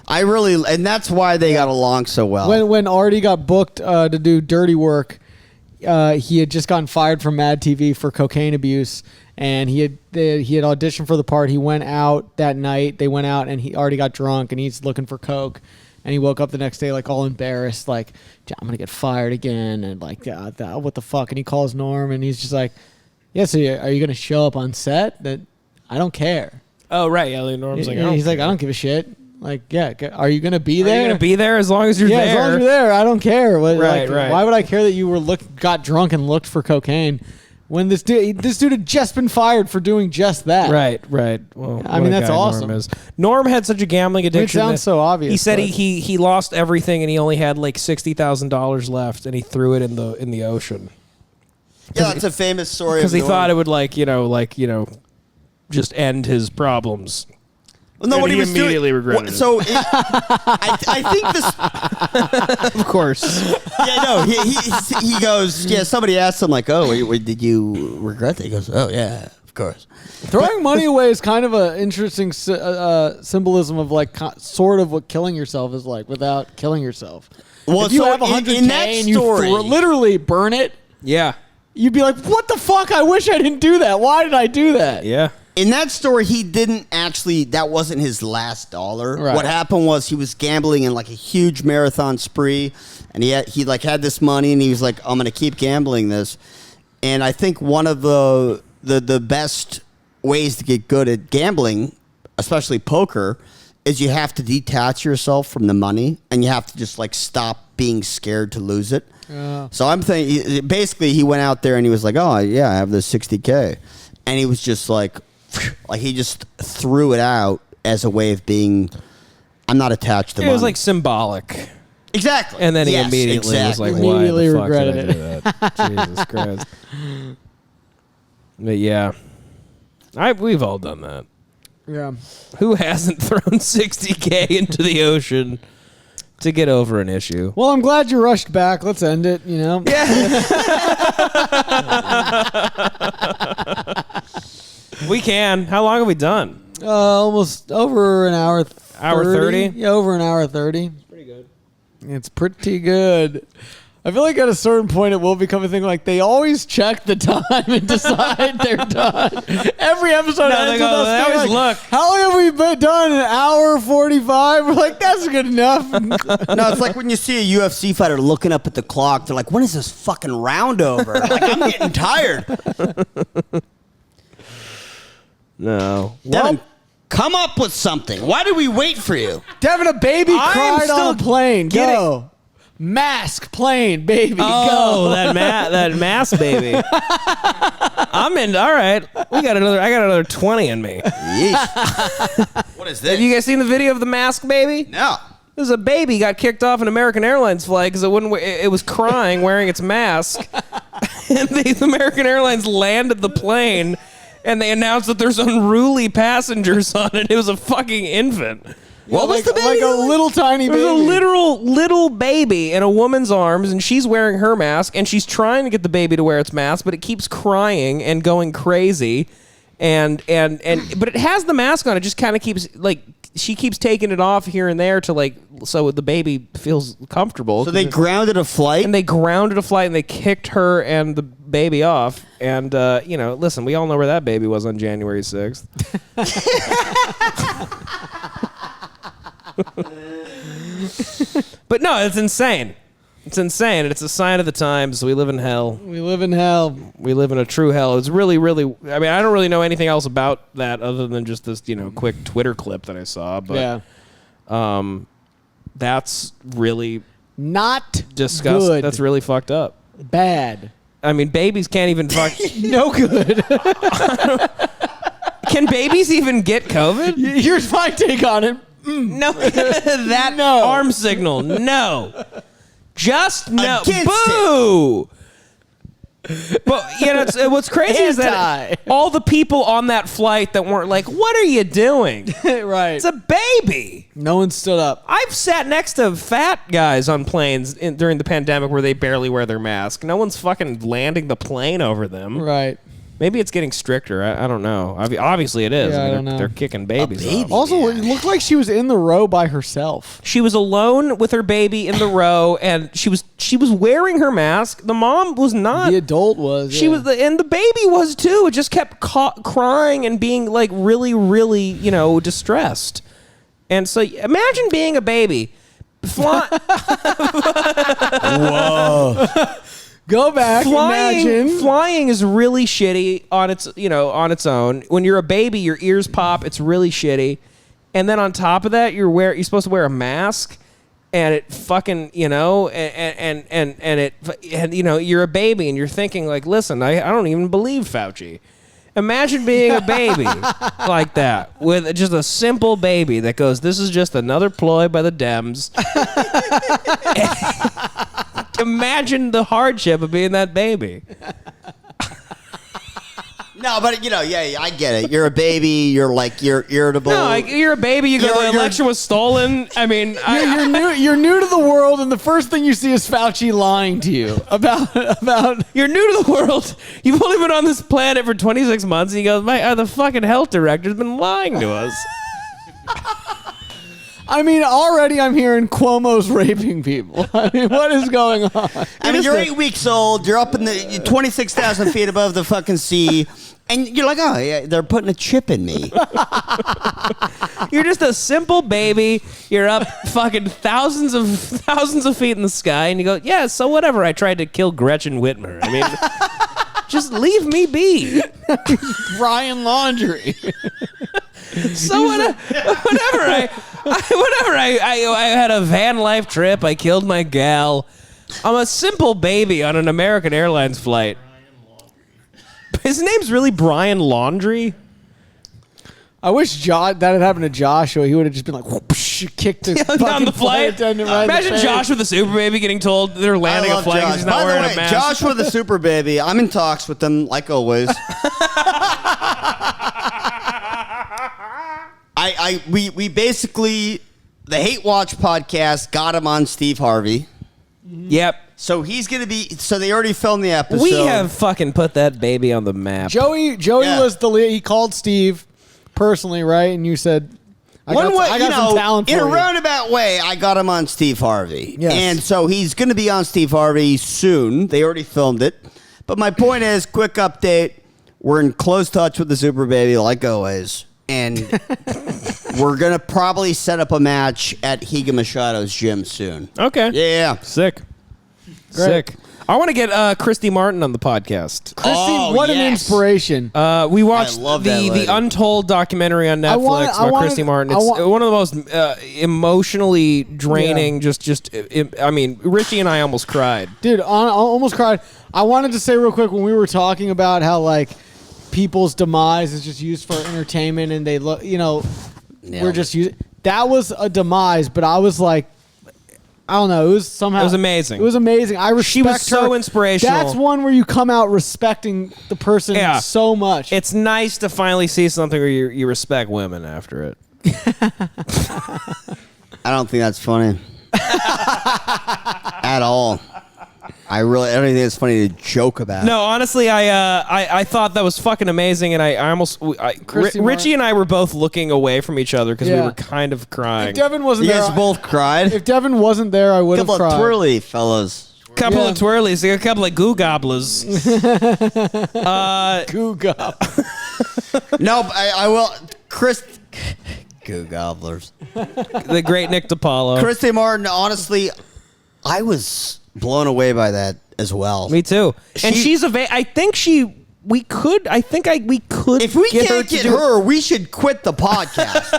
And that's why they got along so well.
When Artie got booked to do dirty work, he had just gotten fired from Mad TV for cocaine abuse, and he had auditioned for the part. He went out that night. They went out, and he already got drunk, and he's looking for coke. And he woke up the next day like all embarrassed, like, I'm gonna get fired again, and like, what the fuck? And he calls Norm, and he's just like, yeah, so are you gonna show up on set? That I don't care.
Oh right, yeah. Norm's like,
he's like, I don't give a shit. Like, yeah, are you gonna be there?
Are you gonna be there as long as you're there?
Yeah, as long as you're there, I don't care. But,
right.
Why would I care that you got drunk and looked for cocaine when this dude had just been fired for doing just that?
Right. Well,
I mean, that's awesome.
Norm had such a gambling addiction.
It sounds so obvious.
He said he lost everything and he only had like $60,000 left, and he threw it in the ocean.
Yeah, that's a famous story.
Because he thought it would just end his problems.
Well, no,
and
what he was
immediately
doing,
regretted it.
So I think this.
Of course.
Yeah, no. He goes. Yeah, somebody asked him like, "Oh, did you regret that?" He goes, "Oh, yeah, of course."
Throwing money away is kind of an interesting symbolism of like sort of what killing yourself is like without killing yourself.
Well,
if you
so
have $100K
in that
and
story,
you literally burn it,
yeah,
you'd be like, "What the fuck? I wish I didn't do that. Why did I do that?"
Yeah.
In that story, he didn't actually. That wasn't his last dollar. Right. What happened was he was gambling in like a huge marathon spree, and he had this money, and he was like, "I'm gonna keep gambling this." And I think one of the best ways to get good at gambling, especially poker, is you have to detach yourself from the money, and you have to just like stop being scared to lose it. So I'm thinking, basically, he went out there and he was like, "Oh yeah, I have this $60K," and he was just like he just threw it out as a way of being, I'm not attached to money.
It was like symbolic.
Exactly.
And then he immediately was like, why the fuck did I do that? Jesus Christ. But yeah. We've all done that.
Yeah.
Who hasn't thrown $60K into the ocean to get over an issue?
Well, I'm glad you rushed back. Let's end it, Yeah.
We can. How long have we done?
Almost over an hour. 30.
Hour 30?
Yeah, over an hour 30.
Pretty good.
It's pretty good. I feel like at a certain point it will become a thing. Like they always check the time and decide they're done. Every episode ends with us
they
being
always
like,
look.
how long have we been done? An hour 45? We're like, that's good enough.
No, it's like when you see a UFC fighter looking up at the clock. They're like, when is this fucking round over? Like, I'm getting tired.
No.
Devin, come up with something. Why did we wait for you?
Devin, a baby
I'm
cried
still
on a plane.
getting-
Go. Mask plane, baby.
Oh,
Go.
that mask baby. I'm in. All right, I got another 20 in me.
Yeesh. What is this?
Have you guys seen the video of the mask baby?
No.
There's a baby got kicked off an American Airlines flight because it was crying wearing its mask, and the American Airlines landed the plane, and they announced that there's unruly passengers on it. It was a fucking infant.
What was the baby?
Like a little tiny baby.
There's a literal little baby in a woman's arms, and she's wearing her mask, and she's trying to get the baby to wear its mask, but it keeps crying and going crazy, but it has the mask on. It just kind of keeps she keeps taking it off here and there to so the baby feels comfortable.
So they grounded a flight?
And they grounded a flight, and they kicked her and the baby off. And, listen, we all know where that baby was on January 6th. But no, it's insane. It's insane, and it's a sign of the times. We live in hell.
We live in hell.
We live in a true hell. It's really, really... I mean, I don't really know anything else about that other than just this, quick Twitter clip that I saw. But that's really
Not
disgusting.
good.
That's really fucked up.
Bad.
I mean, babies can't even fuck...
No good.
Can babies even get COVID?
Here's my take on it.
No. That
No.
arm signal. No. Just no.
Against
Boo! But what's crazy is that
Anti.
all the people on that flight that weren't like, "What are you doing?"
Right.
It's a baby.
No one stood up.
I've sat next to fat guys on planes during the pandemic where they barely wear their mask. No one's fucking landing the plane over them.
Right.
Maybe it's getting stricter. I don't know. Obviously it is.
Yeah, I
mean,
don't know.
They're kicking babies
baby?
off.
Also, it looked like she was in the row by herself.
She was alone with her baby in the row, and she was wearing her mask. The mom was not.
The adult was.
She was, and the baby was too. It just kept crying and being like really, really, distressed. And so imagine being a baby. Whoa.
Go back. Imagine.
Flying is really shitty on its own. When you're a baby, your ears pop. It's really shitty. And then on top of that, you're supposed to wear a mask, and it fucking and you're a baby, and you're thinking like, listen, I don't even believe Fauci. Imagine being a baby like that with just a simple baby that goes, this is just another ploy by the Dems. Imagine the hardship of being that baby.
No, but I get it. You're a baby. You're irritable.
No, you're a baby. You go, the election was stolen. I mean,
You're new to the world, and the first thing you see is Fauci lying to you about.
you're new to the world. You've only been on this planet for 26 months, and you go, the fucking health director's been lying to us.
I mean, already I'm hearing Cuomo's raping people. I mean, what is going on?
I mean, you're 8 weeks old. You're up in the 26,000 feet above the fucking sea, and you're like, oh yeah, they're putting a chip in me.
You're just a simple baby. You're up fucking thousands of feet in the sky, and you go, yeah, so whatever. I tried to kill Gretchen Whitmer. I mean, just leave me be.
Brian Laundrie.
So whenever I had a van life trip, I killed my gal. I'm a simple baby on an American Airlines flight. His name's really Brian Laundrie.
I wish that had happened to Joshua. He would have just been like, whoosh, kicked the
Down the flight.
attendant right in the
Imagine
face.
Josh with a super baby getting told they're landing a flight because he's not
By the
wearing
way,
a mask.
Joshua the super baby. I'm in talks with them like always. We basically, the Hate Watch podcast got him on Steve Harvey.
Yep.
So he's going to be, so they already filmed the episode.
We have fucking put that baby on the map.
Joey
Yeah.
was the lead. He called Steve personally, right? And you said, I got some talent
in
for
a
you.
roundabout way, I got him on Steve Harvey.
Yes.
And so he's going to be on Steve Harvey soon. They already filmed it. But my point is, quick update. We're in close touch with the Super Baby, like always. And we're going to probably set up a match at Higa Machado's gym soon.
Okay.
Yeah.
Sick.
Great.
Sick. I want to get Christy Martin on the podcast.
Christy, what an inspiration.
We watched
I love that
the
lady.
Untold documentary on Netflix about Christy Martin. It's one of the most emotionally draining. I mean, Richie and I almost cried.
Dude, I almost cried. I wanted to say real quick when we were talking about how like people's demise is just used for entertainment and they look, we're just using. That was a demise, but I was like, I don't know. It was somehow.
It was amazing.
It was amazing. I respect
She was so
her.
inspirational.
That's one where you come out respecting the person so much.
It's nice to finally see something where you respect women after it.
I don't think that's funny. At all. I don't think it's funny to joke about.
No, honestly, I thought that was fucking amazing, and Richie and I were both looking away from each other because we were kind of crying.
If Devin wasn't
You
there,
guys both cried?
if Devin wasn't there, I would have
Couple
cried.
of twirly fellas.
Couple of twirlies, a couple of goo gobblers.
Goo gob.
No, but I will. Goo gobblers.
The great Nick DiPaolo.
Christy Martin, honestly, I was blown away by that as well.
Me too. And she's I think we could.
If we
get
can't get her, we should quit the podcast.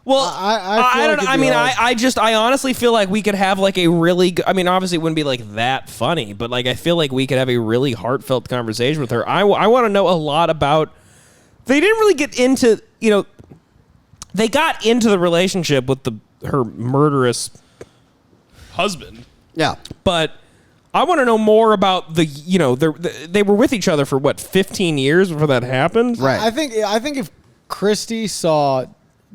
Well,
I
don't know. I mean, I honestly feel like we could have like a really good, I mean, obviously it wouldn't be like that funny, but like I feel like we could have a really heartfelt conversation with her. I want to know a lot about, they didn't really get into, they got into the relationship with her murderous husband.
Yeah.
But I want to know more about they were with each other for what, 15 years before that happened?
Right.
I think if Christy saw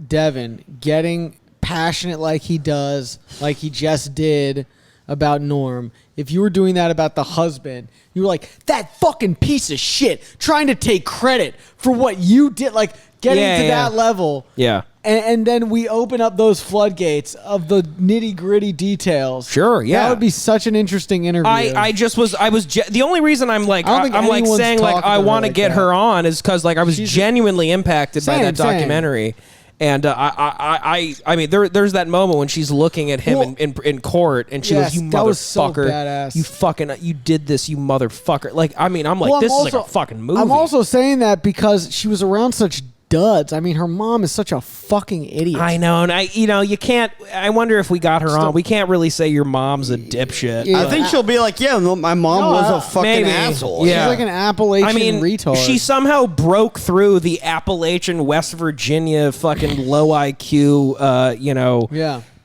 Devin getting passionate like he does, like he just did about Norm, if you were doing that about the husband, you were like, that fucking piece of shit trying to take credit for what you did, like getting to that level.
Yeah.
And then we open up those floodgates of the nitty gritty details.
Sure, yeah.
That would be such an interesting interview.
The only reason I'm like,
I don't think
I'm like
anyone's
saying like
talked
I
about her
want to
like
get
that.
her on is because like I was genuinely impacted by that
Same.
documentary. And I mean, there's that moment when she's looking at him in court, and she goes, "You
that was so
motherfucker,
badass.
you did this, you motherfucker." Like, I mean, I'm like,
Well,
this
I'm
is like a fucking movie.
I'm also saying that because she was around such duds. I mean, her mom is such a fucking idiot.
I know, and you can't. I wonder if we got her on. We can't really say your mom's a dipshit.
Yeah.
I think she'll be like, yeah, my mom was a fucking
maybe.
asshole.
Yeah.
She's like an Appalachian retard.
She somehow broke through the Appalachian West Virginia fucking low IQ,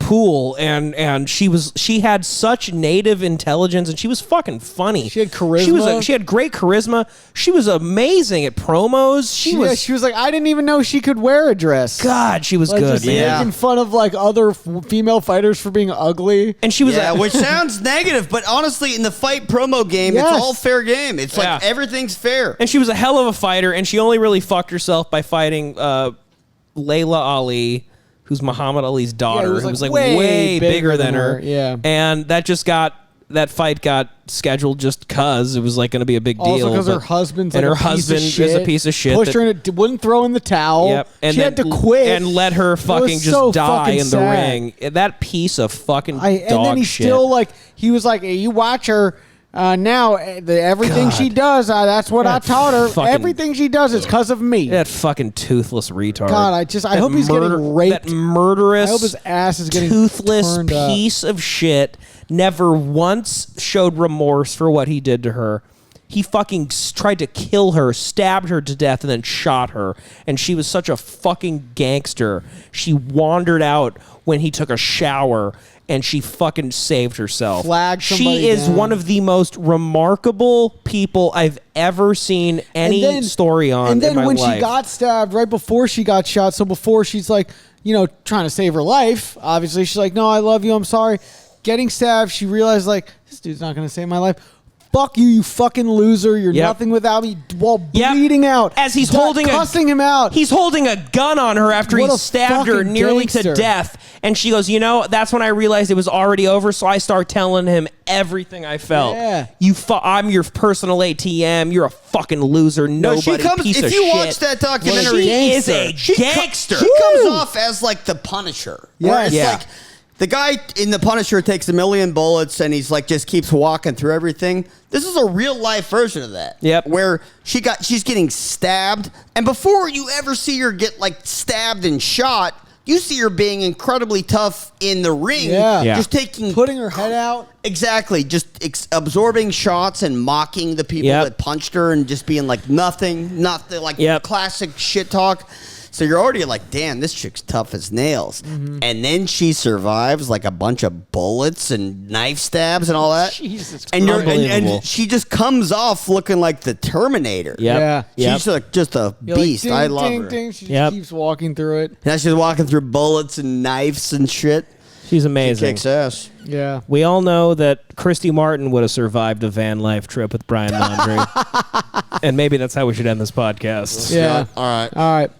pool, and she had such native intelligence, and she was fucking funny.
She had charisma.
She had great charisma. She was amazing at promos. She
was like, I didn't even know she could wear a dress.
God, she was
Like,
good.
just
Man.
making fun of like other female fighters for being ugly.
And she was
which sounds negative, but honestly, in the fight promo game,
Yes.
it's all fair game. It's like everything's fair.
And she was a hell of a fighter, and she only really fucked herself by fighting Layla Ali, who's Muhammad Ali's daughter,
was
who
like
was like
way
way bigger than her.
Yeah.
And that fight got scheduled just cause it was like going to be a big deal.
Also because her
but-
husband's
and
like
her
a piece of
husband
shit,
is a piece of shit.
Pushed
that-
her in wouldn't throw in the towel.
Yep. And
she
then
had to quit
and let her
It
fucking
was
just
so
die
fucking
in the
sad.
ring. That piece of fucking dog
and then he
shit.
still like he was like, hey, you watch her. Now, everything she does, that's what I
That
taught her.
fucking-
Everything she does is because of me.
that fucking toothless retard.
God, I hope he's getting raped.
That murderous,
I hope his ass is getting
toothless
turned up.
piece of shit. Never once showed remorse for what he did to her. He fucking tried to kill her, stabbed her to death, and then shot her. And she was such a fucking gangster. She wandered out when he took a shower, and she fucking saved herself.
Flagged somebody
She is
down.
one of the most remarkable people I've ever seen any story on
And then
in my
when
life.
she got stabbed, right before she got shot, so before she's like, trying to save her life, obviously, she's like, no, I love you, I'm sorry. Getting stabbed, she realized, like, this dude's not going to save my life. fuck you, you fucking loser. You're
Yep.
nothing without me. While
Yep.
bleeding out.
As he's holding
cussing him out.
He's holding a gun on her after
What
he
a
stabbed her
fucking
nearly to
gangster.
death. And she goes, that's when I realized it was already over, so I start telling him everything I felt.
Yeah.
I'm your personal ATM. You're a fucking loser.
No,
Nobody,
she comes.
piece
If
of
you
shit.
watch that documentary,
She is a
She
gangster.
comes off as like the Punisher. Where
Yes.
it's
Yeah.
like the guy in the Punisher takes 1,000,000 bullets and he's like just keeps walking through everything. This is a real life version of that.
Yep.
Where she's getting stabbed, and before you ever see her get like stabbed and shot, you see her being incredibly tough in the ring.
Yeah.
Just
putting her head out.
Exactly. Just absorbing shots and mocking the people
Yep.
that punched her and just being like nothing, like
Yep.
classic shit talk. So you're already like, damn, this chick's tough as nails.
Mm-hmm.
And then she survives like a bunch of bullets and knife stabs and all that.
Jesus
and
Christ. Unbelievable.
and she just comes off looking like the Terminator.
Yep.
Yeah.
Yep.
She's like just a
You're like,
beast.
ding,
I love
ding,
her.
ding. She
Yep.
just keeps walking through it.
Now she's walking through bullets and knives and shit.
She's
She
amazing.
kicks ass.
Yeah.
We all know that Christy Martin would have survived a van life trip with Brian Laundrie. And maybe that's how we should end this podcast.
Yeah.
All right.
All right.